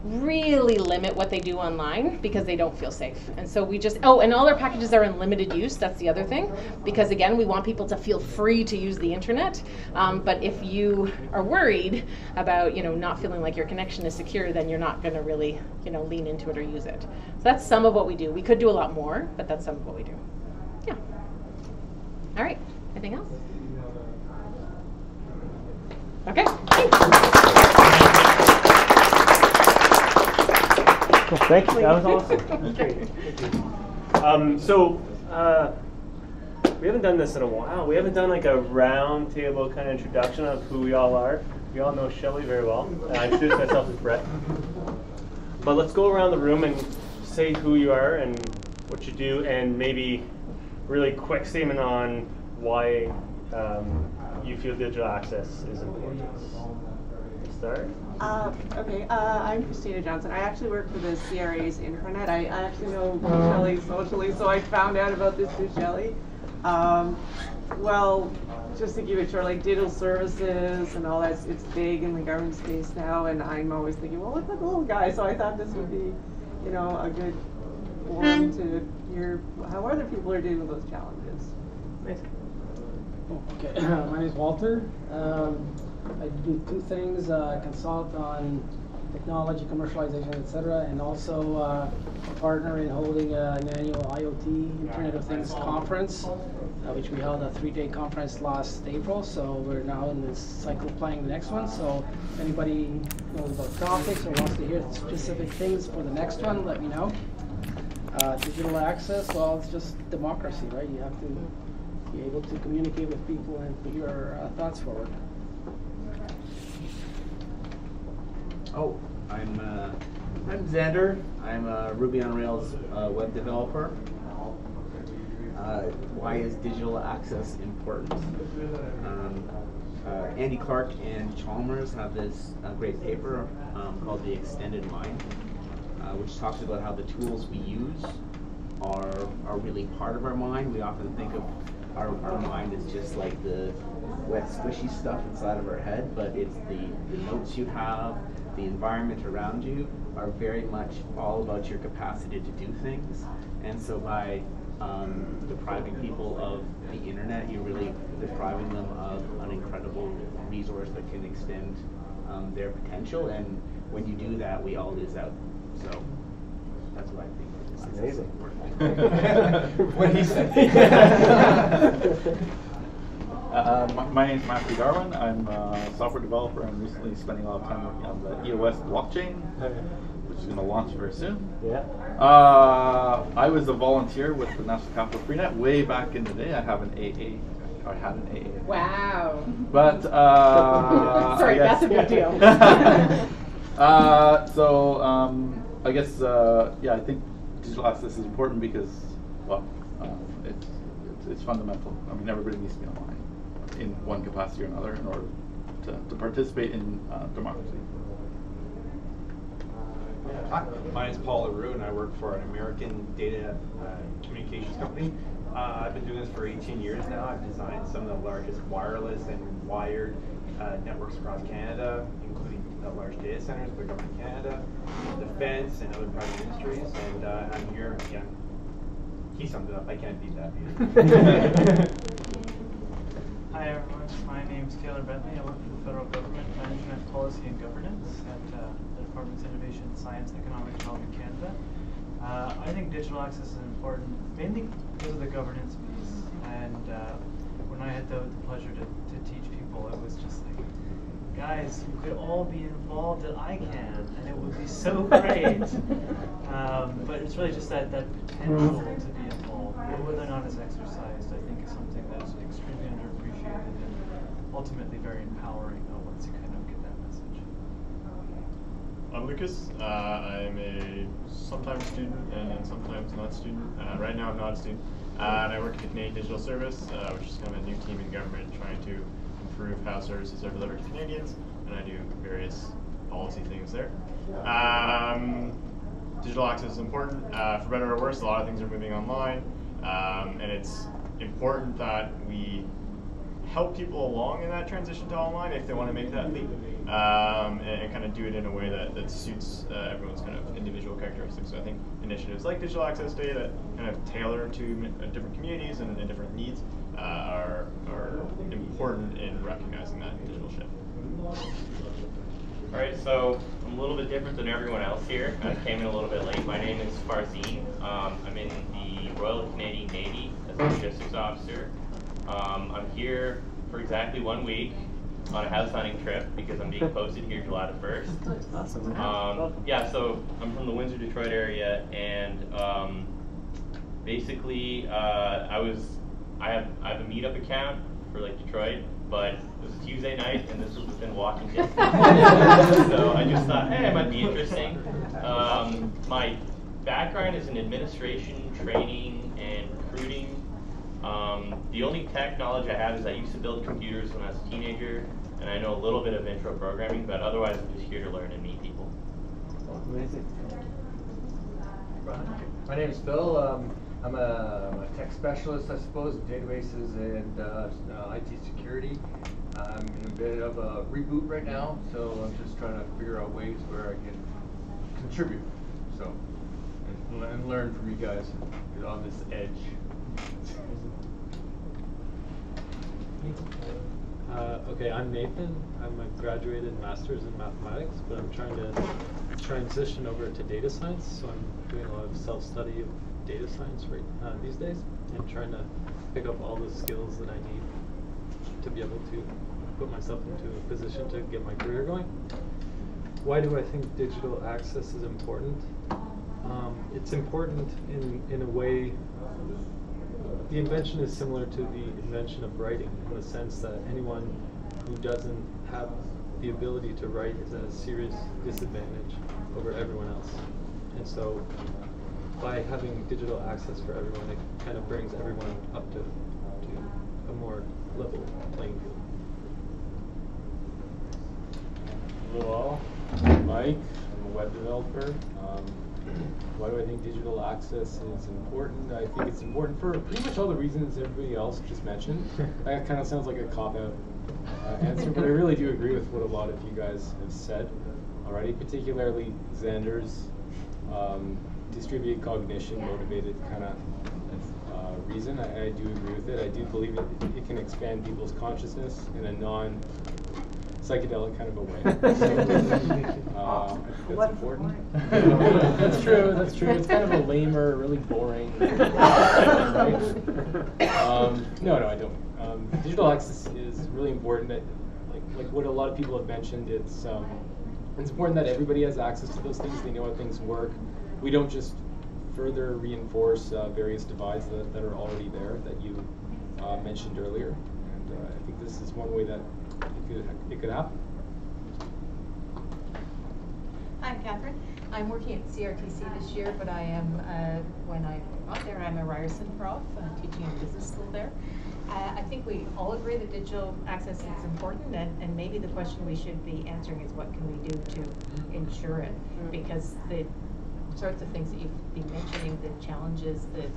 really limit what they do online because they don't feel safe. And so we just, and all our packages are in limited use. That's the other thing, because again, we want people to feel free to use the internet. But if you are worried about, you know, not feeling like your connection is secure, then you're not going to really, you know, lean into it or use it. So that's some of what we do. We could do a lot more, but that's some of what we do. Yeah. All right. Anything else? Okay. Well, thank you. That was awesome. Great. We haven't done this in a while. We haven't done like a round table kind of introduction of who we all are. We all know Shelley very well. I introduced myself as Brett. But let's go around the room and say who you are and what you do, and maybe really quick statement on why you feel digital access is important. Start? Okay, I'm Christina Johnson. I actually work for the CRA's intranet. I actually know Shelley socially, so I found out about this through Shelley. Well, just to keep it short, like digital services and all that, it's big in the government space now, and I'm always thinking, well, look at the little guy. So I thought this would be, you know, a good forum to hear how other people are dealing with those challenges. Nice. Okay, my name is Walter. I do 2 things, consult on technology, commercialization, etc., and also partner in holding an annual IoT, Internet of Things conference, which we held a 3-day conference last April, so we're now in this cycle of planning the next one. So if anybody knows about topics or wants to hear specific things for the next one, let me know. Digital access, well, it's just democracy, right? You have to be able to communicate with people and put your thoughts forward. Oh, I'm Xander. I'm a Ruby on Rails web developer. Why is digital access important? Andy Clark and Chalmers have this great paper called The Extended Mind, which talks about how the tools we use are really part of our mind. We often think of our mind as just like the wet, squishy stuff inside of our head, but it's the notes you have, the environment around you are very much all about your capacity to do things. And so by depriving people of the internet, you're really depriving them of an incredible resource that can extend their potential. And when you do that, we all lose out. So that's what I think. That's amazing. What he said. My name is Matthew Darwin. I'm a software developer. I'm recently spending a lot of time working on the EOS blockchain, which is going to launch very soon. Yeah. I was a volunteer with the National Capital FreeNet way back in the day. I have an AA. I had an AA. Wow. But sorry, that's a big deal. I guess yeah, I think digital access is important because, well, it's fundamental. I mean, everybody needs to be online in one capacity or another in order to participate in democracy. Hi, my name is Paul LaRue, and I work for an American data communications company. I've been doing this for 18 years now. I've designed some of the largest wireless and wired networks across Canada, including large data centers for Government of Canada, defense, and other private industries. And I'm here again. He summed it up. I can't beat that. Hi everyone, my name is Taylor Bentley. I work for the federal government, management, policy, and governance at the Department of Innovation, Science, and Economic Development Canada. I think digital access is important, mainly because of the governance piece. And when I had the pleasure to teach people, it was just like, guys, you could all be involved at ICANN, and it would be so great. But it's really just that potential to be involved, whether or not it's exercised, I think is something that's extremely underappreciated and ultimately very empowering once you kind of get that message. I'm Lucas. I'm a sometimes student and sometimes not student. Right now I'm not a student. And I work at the Canadian Digital Service, which is kind of a new team in government trying to improve how services are delivered to Canadians, and I do various policy things there. Digital access is important. For better or worse, a lot of things are moving online, and it's important that we help people along in that transition to online if they want to make that leap, and kind of do it in a way that suits everyone's kind of individual characteristics. So I think initiatives like Digital Access Day that kind of tailor to different communities and different needs are important in recognizing that digital shift. Alright, so I'm a little bit different than everyone else here. I came in a little bit late. My name is Farzeen. I'm in the Royal Canadian Navy as a logistics officer. I'm here for exactly 1 week on a house hunting trip because I'm being posted here July the 1st. Awesome. Yeah, so I'm from the Windsor, Detroit area, and basically I have a meetup account for like Detroit, but it was a Tuesday night and this was within walking distance. So I just thought, hey, it might be interesting. My background is in administration, training, and recruiting. The only tech knowledge I have is I used to build computers when I was a teenager, and I know a little bit of intro programming, but otherwise I'm just here to learn and meet people. Amazing. My name is Phil. I'm a tech specialist, I suppose, in databases and IT security. I'm in a bit of a reboot right now, so I'm just trying to figure out ways where I can contribute. So, and learn from you guys on this edge. Okay, I'm Nathan. I'm a graduated master's in mathematics, but I'm trying to transition over to data science. So I'm doing a lot of self-study of data science these days, and trying to pick up all the skills that I need to be able to put myself into a position to get my career going. Why do I think digital access is important? It's important in a way. The invention is similar to the invention of writing, in the sense that anyone who doesn't have the ability to write is at a serious disadvantage over everyone else. And so by having digital access for everyone, it kind of brings everyone up to a more level playing field. Hello all, I'm Mike. I'm a web developer. Why do I think digital access is important? I think it's important for pretty much all the reasons everybody else just mentioned. That kind of sounds like a cop-out answer, but I really do agree with what a lot of you guys have said already, particularly Xander's distributed cognition motivated kind of reason. I do agree with it. I do believe it can expand people's consciousness in a non-psychedelic kind of a way. So, I think that's important. That's true. That's true. It's kind of a lamer, really boring. Right? No, I don't. Digital access is really important. Like what a lot of people have mentioned, it's important that everybody has access to those things. They know how things work. We don't just further reinforce various divides that are already there that you mentioned earlier. And I think this is one way that it could happen. I'm Catherine. I'm working at CRTC this year, but I am, when I'm out there, I'm a Ryerson prof, teaching in business school there. I think we all agree that digital access is important, and maybe the question we should be answering is what can we do to ensure it? Because the sorts of things that you've been mentioning, the challenges, the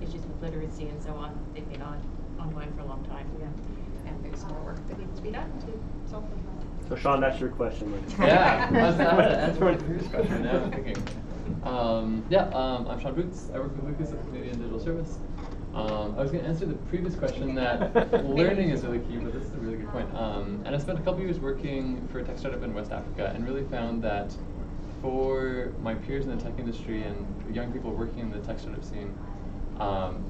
issues with literacy and so on, they've been ongoing for a long time. Yeah. And there's more work that needs to be done to solve them. So Sean, that's your question. Yeah, I was answering my previous question. Now I'm thinking. I'm Sean Boots. I work with Lucas at the Canadian Digital Service. I was going to answer the previous question that learning is really key, but this is a really good point. And I spent a couple years working for a tech startup in West Africa and really found that for my peers in the tech industry and young people working in the tech startup scene,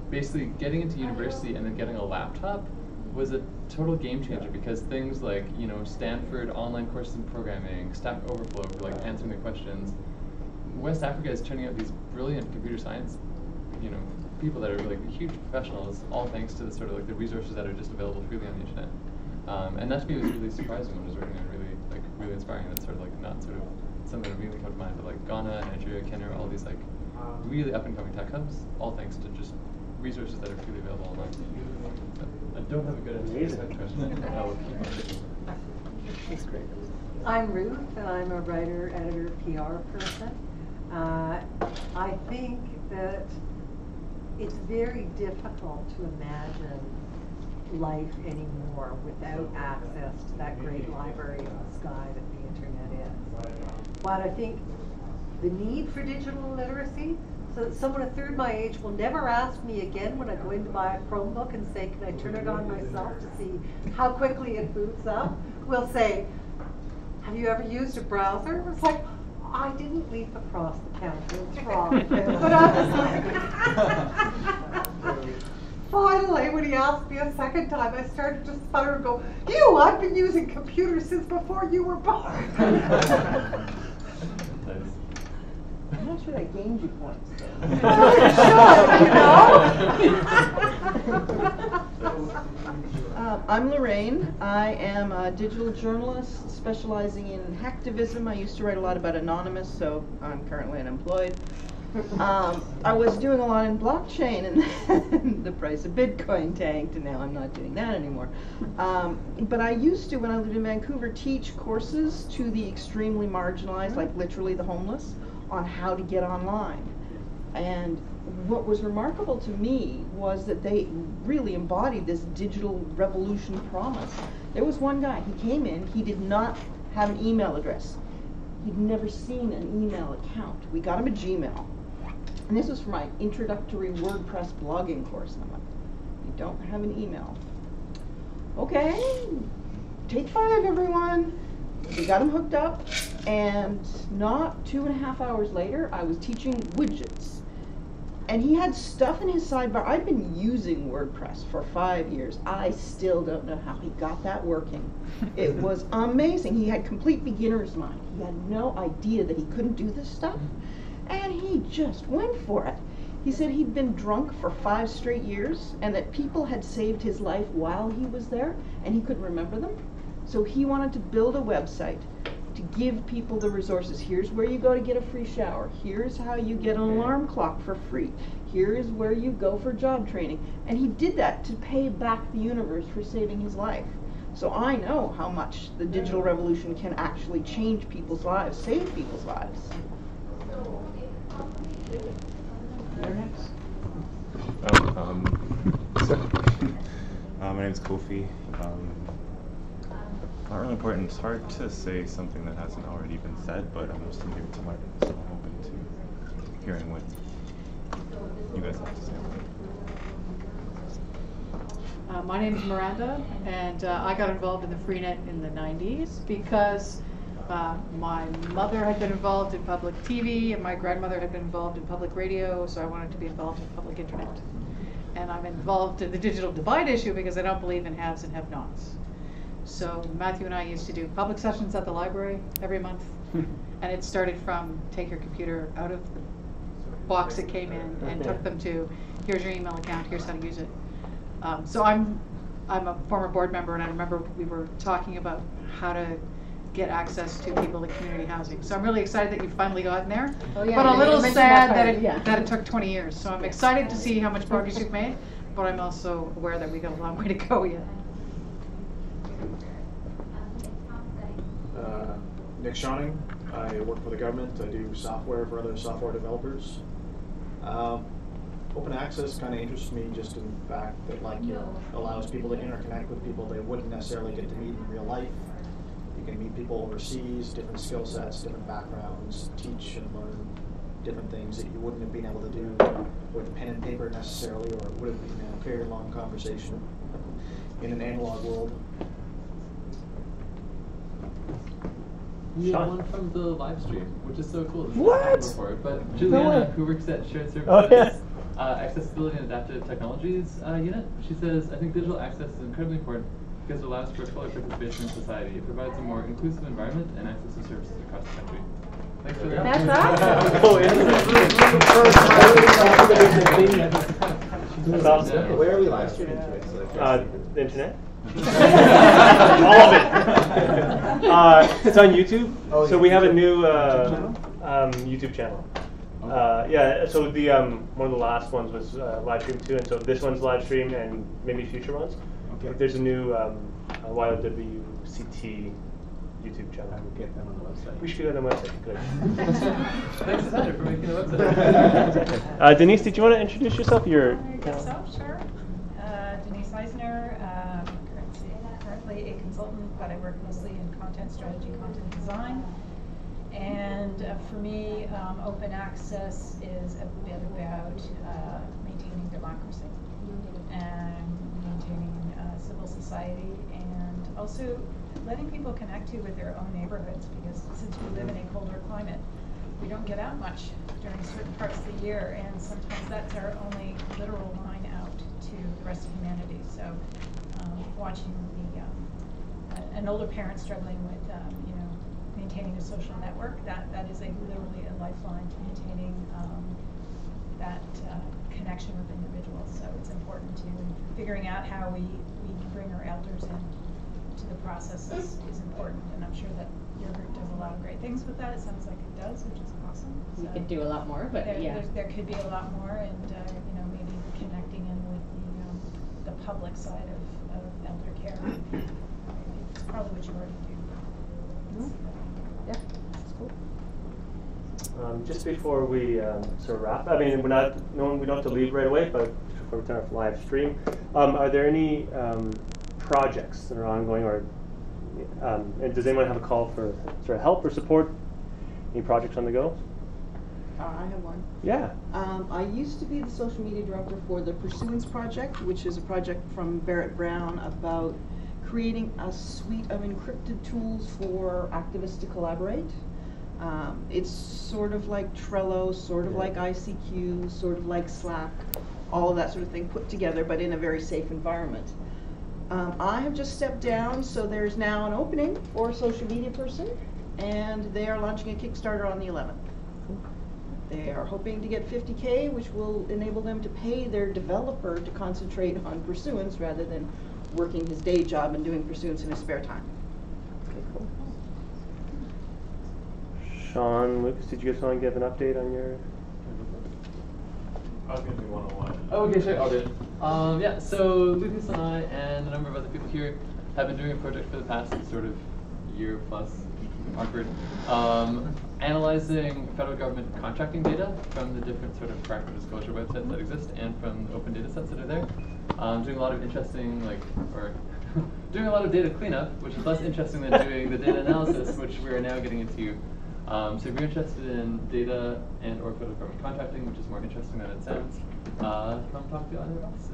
basically getting into university and then getting a laptop was a total game changer, because things like, Stanford online courses in programming, Stack Overflow for like answering the questions. West Africa is turning out these brilliant computer science, people that are like huge professionals, all thanks to the sort of like the resources that are just available freely on the internet. And that to me was really surprising when I was working on really inspiring. That's sort of like not sort of something that really come to mind, but like Ghana, Nigeria, Kenya, all these like really up and coming tech hubs, all thanks to just resources that are freely available online. I don't have a good answer to that question. I will keep on checking. That's great. I'm Ruth, and I'm a writer, editor, PR person. I think that it's very difficult to imagine life anymore without access to that great library in the sky that the internet is. But I think the need for digital literacy, so that someone a third my age will never ask me again when I go in to buy a Chromebook and say, can I turn it on myself to see how quickly it boots up? Will say, have you ever used a browser? It's like, I didn't leap across the counter, it's wrong. But I was like, finally, when he asked me a second time, I started to sputter and go, I've been using computers since before you were born. I'm not sure that gained you points. I'm Lorraine. I am a digital journalist specializing in hacktivism. I used to write a lot about Anonymous, so I'm currently unemployed. I was doing a lot in blockchain, and then the price of Bitcoin tanked, and now I'm not doing that anymore. But I used to, when I lived in Vancouver, teach courses to the extremely marginalized, like literally the homeless, on how to get online. And what was remarkable to me was that they really embodied this digital revolution promise. There was one guy, he came in, he did not have an email address. He'd never seen an email account. We got him a Gmail. And this was for my introductory WordPress blogging course. And I'm like, you don't have an email. Okay, take 5, everyone. We got him hooked up, and not 2.5 hours later, I was teaching widgets. And he had stuff in his sidebar. I've been using WordPress for 5 years. I still don't know how he got that working. It was amazing. He had complete beginner's mind. He had no idea that he couldn't do this stuff, and he just went for it. He said he'd been drunk for 5 straight years, and that people had saved his life while he was there, and he couldn't remember them. So he wanted to build a website to give people the resources. Here's where you go to get a free shower. Here's how you get an alarm clock for free. Here is where you go for job training. And he did that to pay back the universe for saving his life. So I know how much the digital revolution can actually change people's lives, save people's lives. My name's Kofi. Not really important. It's hard to say something that hasn't already been said, but I'm just new to Martin, so I'm open to hearing what you guys have to say. My name is Miranda, and I got involved in the FreeNet in the 90s because my mother had been involved in public TV and my grandmother had been involved in public radio, so I wanted to be involved in public internet. And I'm involved in the digital divide issue because I don't believe in haves and have-nots. So Matthew and I used to do public sessions at the library every month, and it started from take your computer out of the box it came in and took them to here's your email account, here's how to use it. So I'm a former board member, and I remember we were talking about how to get access to people in community housing. So I'm really excited that you've finally gotten there, but a little sad that it took 20 years. So I'm excited to see how much progress you've made, but I'm also aware that we've got a long way to go yet. Nick Shawning. I work for the government. I do software for other software developers. Open access kind of interests me just in the fact that, like, you know, allows people to interconnect with people they wouldn't necessarily get to meet in real life. You can meet people overseas, different skill sets, different backgrounds, teach and learn different things that you wouldn't have been able to do with pen and paper necessarily, or it would have been a very long conversation in an analog world. We have one from the live stream, which is so cool. What? Before, but Juliana, who works at Shared Services, Accessibility and Adaptive Technologies unit, she says, I think digital access is incredibly important because it allows for fuller participation in society. It provides a more inclusive environment and access to services across the country. Thanks for that. That's awesome. Where are we live streaming to it? So the internet. All of it. It's on YouTube. Oh, so we have a new YouTube channel. Yeah. So the one of the last ones was live stream too, and so this one's live stream, and maybe future ones. Okay. Like there's a new YWCT YouTube channel. We'll get them on the website. We should get on the website. Good. Thanks, Sandra, for making the website. Denise, did you want to introduce yourself? I guess so, sure. Denise Eisner, currently a consultant, but I work mostly in content strategy, content design. And for me, open access is a bit about maintaining democracy and maintaining civil society, and also letting people connect to with their own neighborhoods, because since we live in a colder climate, we don't get out much during certain parts of the year, and sometimes that's our only literal line out to the rest of humanity. So watching an older parent struggling with maintaining a social network, that is literally a lifeline to maintaining that connection with individuals. So it's important to figuring out how we bring our elders in to the process is important, and I'm sure that your group does a lot of great things with that. It sounds like it does, which is awesome. We could do a lot more, but there could be a lot more, and maybe connecting in with the public side of elder care. It's probably what you already do. Yeah, that's cool. Just before we sort of wrap, I mean, we don't have to leave right away, but before we turn off live stream, are there any projects that are ongoing, or and does anyone have a call for sort of help or support? Any projects on the go? I have one. Yeah. I used to be the social media director for the Pursuance Project, which is a project from Barrett Brown about creating a suite of encrypted tools for activists to collaborate. It's sort of like Trello, sort of like ICQ, sort of like Slack, all of that sort of thing put together, but in a very safe environment. I have just stepped down, so there's now an opening for a social media person, and they are launching a Kickstarter on the 11th. They are hoping to get $50K, which will enable them to pay their developer to concentrate on Pursuance rather than working his day job and doing Pursuance in his spare time. Okay, cool. Sean, Lucas, did you guys want to give an update on your? I was going to do one-on-one. Oh, okay, sure, I'll do it. Yeah, so Lucas and I and a number of other people here have been doing a project for the past sort of year plus, awkward. Analyzing federal government contracting data from the different sort of practical disclosure websites that exist and from the open data sets that are there. Doing a lot of interesting, doing a lot of data cleanup, which is less interesting than doing the data analysis, which we are now getting into. So if you're interested in data and or federal government contracting, which is more interesting than it sounds, come talk to either of us.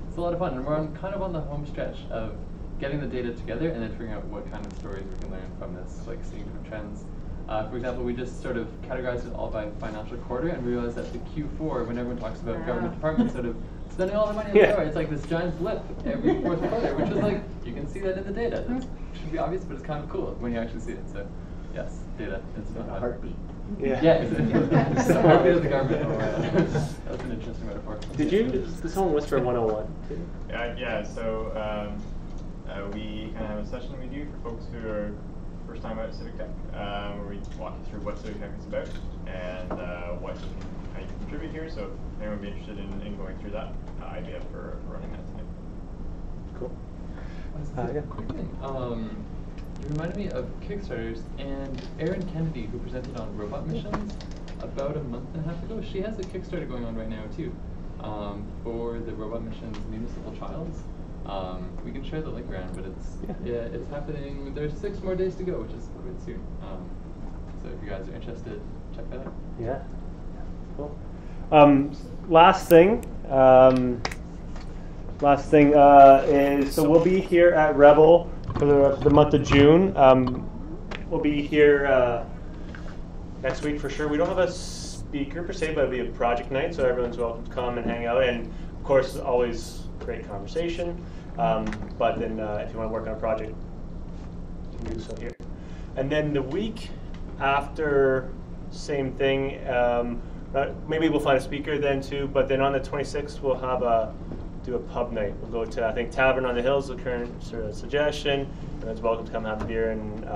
It's a lot of fun, and we're kind of on the home stretch of getting the data together and then figuring out what kind of stories we can learn from this, like seeing different trends. For example, we just sort of categorized it all by financial quarter and realized that the Q4, when everyone talks about government departments sort of spending all the money on the door, it's like this giant blip every fourth quarter, which is like, you can see that in the data. That should be obvious, but it's kind of cool when you actually see it. So, yes, data. It's a heartbeat. Yeah. Yeah, it's the heartbeat of the government. That's an interesting metaphor. Did someone whisper 101 too? Yeah, so we kind of have a session we do for folks who are first time out at Civic Tech, where we walk you through what Civic Tech is about and how you can contribute here. So if anyone would be interested in going through that, I'd be up for running that tonight. Cool. Yeah. Quick thing. You reminded me of Kickstarters, and Erin Kennedy, who presented on robot missions about a month and a half ago, she has a Kickstarter going on right now too, for the robot missions municipal trials. We can share the link around, but it's happening. There's 6 more days to go, which is a little bit soon. So if you guys are interested, check that out. Yeah. Cool. Last thing is, so we'll be here at Rebel for the month of June. We'll be here next week for sure. We don't have a speaker per se, but it'll be a project night, so everyone's welcome to come and hang out. And of course, always great conversation. But then if you want to work on a project, you can do so here. And then the week after, same thing. Maybe we'll find a speaker then too. But then on the 26th, we'll have do a pub night. We'll go to, I think, Tavern on the Hills, the current sort of suggestion. Everyone's welcome to come have a beer and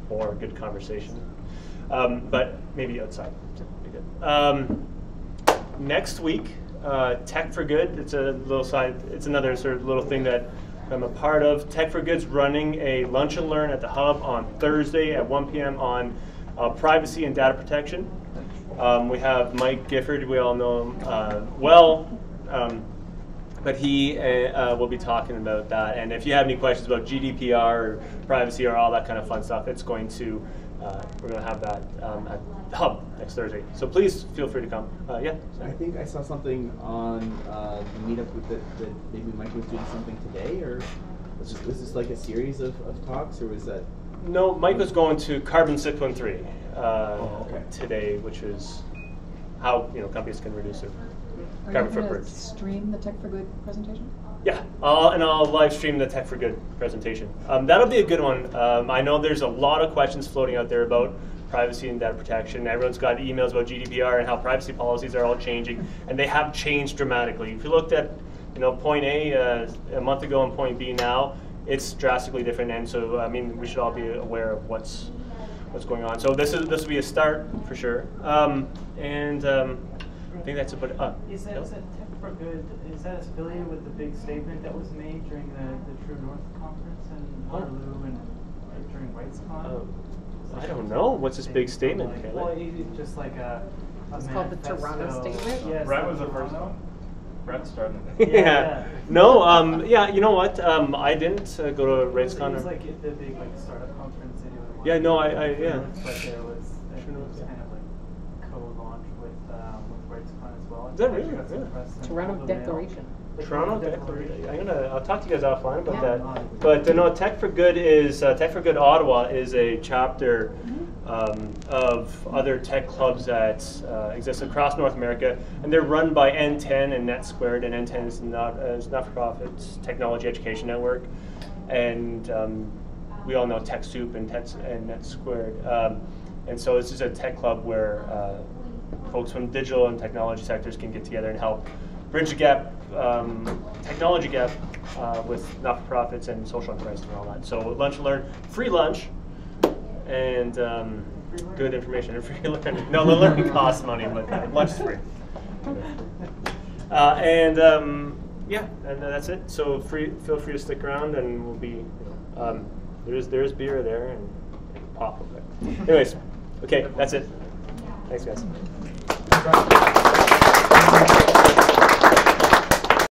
more good conversation. But maybe outside. Be good. Next week, Tech for Good. It's a little side. It's another sort of little thing that I'm a part of. Tech for Good's running a lunch and learn at the Hub on Thursday at 1 p.m. on privacy and data protection. We have Mike Gifford. We all know him well, but he will be talking about that. And if you have any questions about GDPR or privacy or all that kind of fun stuff, it's going to we're going to have that at the Hub next Thursday. So please feel free to come. Yeah. I think I saw something on the meetup that maybe Mike was doing something today, or was this like a series of talks, or was that? No, Mike was going to Carbon 613 today, which is how companies can reduce their carbon footprint. Stream the Tech for Good presentation? Yeah, and I'll live stream the Tech for Good presentation. That'll be a good one. I know there's a lot of questions floating out there about privacy and data protection. Everyone's got emails about GDPR and how privacy policies are all changing, and they have changed dramatically. If you looked at point A a month ago and point B now, it's drastically different. And so I mean, we should all be aware of what's going on. So this will be a start for sure. I think that's about it. Is that Tech for Good? Is that affiliated with the big statement that was made during the True North conference in Waterloo and during WrightsCon? I don't know. What's this big statement? Well, it's just like it's called the Toronto Statement. Yes, Brett was the first one. Brett started. Yeah. No. Yeah. You know what? I didn't go to RightsCon. It was like the big startup conference. Yeah. No. Yeah. But there was kind of like co-launch with RightsCon as well. Is that really? Yeah. Toronto Declaration. Toronto Declaration. I'll talk to you guys offline about that. But no, Tech for Good is Tech for Good Ottawa is a chapter of other tech clubs that exist across North America, and they're run by N10 and Net Squared. And N10 is not-for-profit technology education network, and we all know TechSoup and Net Squared. And so this is a tech club where folks from digital and technology sectors can get together and help bridge the gap, technology gap with not-for-profits and social enterprise and all that. So lunch and learn, free lunch, and good information and free learning. No, the learning costs money, but lunch is free. Yeah, and that's it. So feel free to stick around, and we'll be there is beer there, and pop of it. Anyways, okay, that's it. Thanks, guys.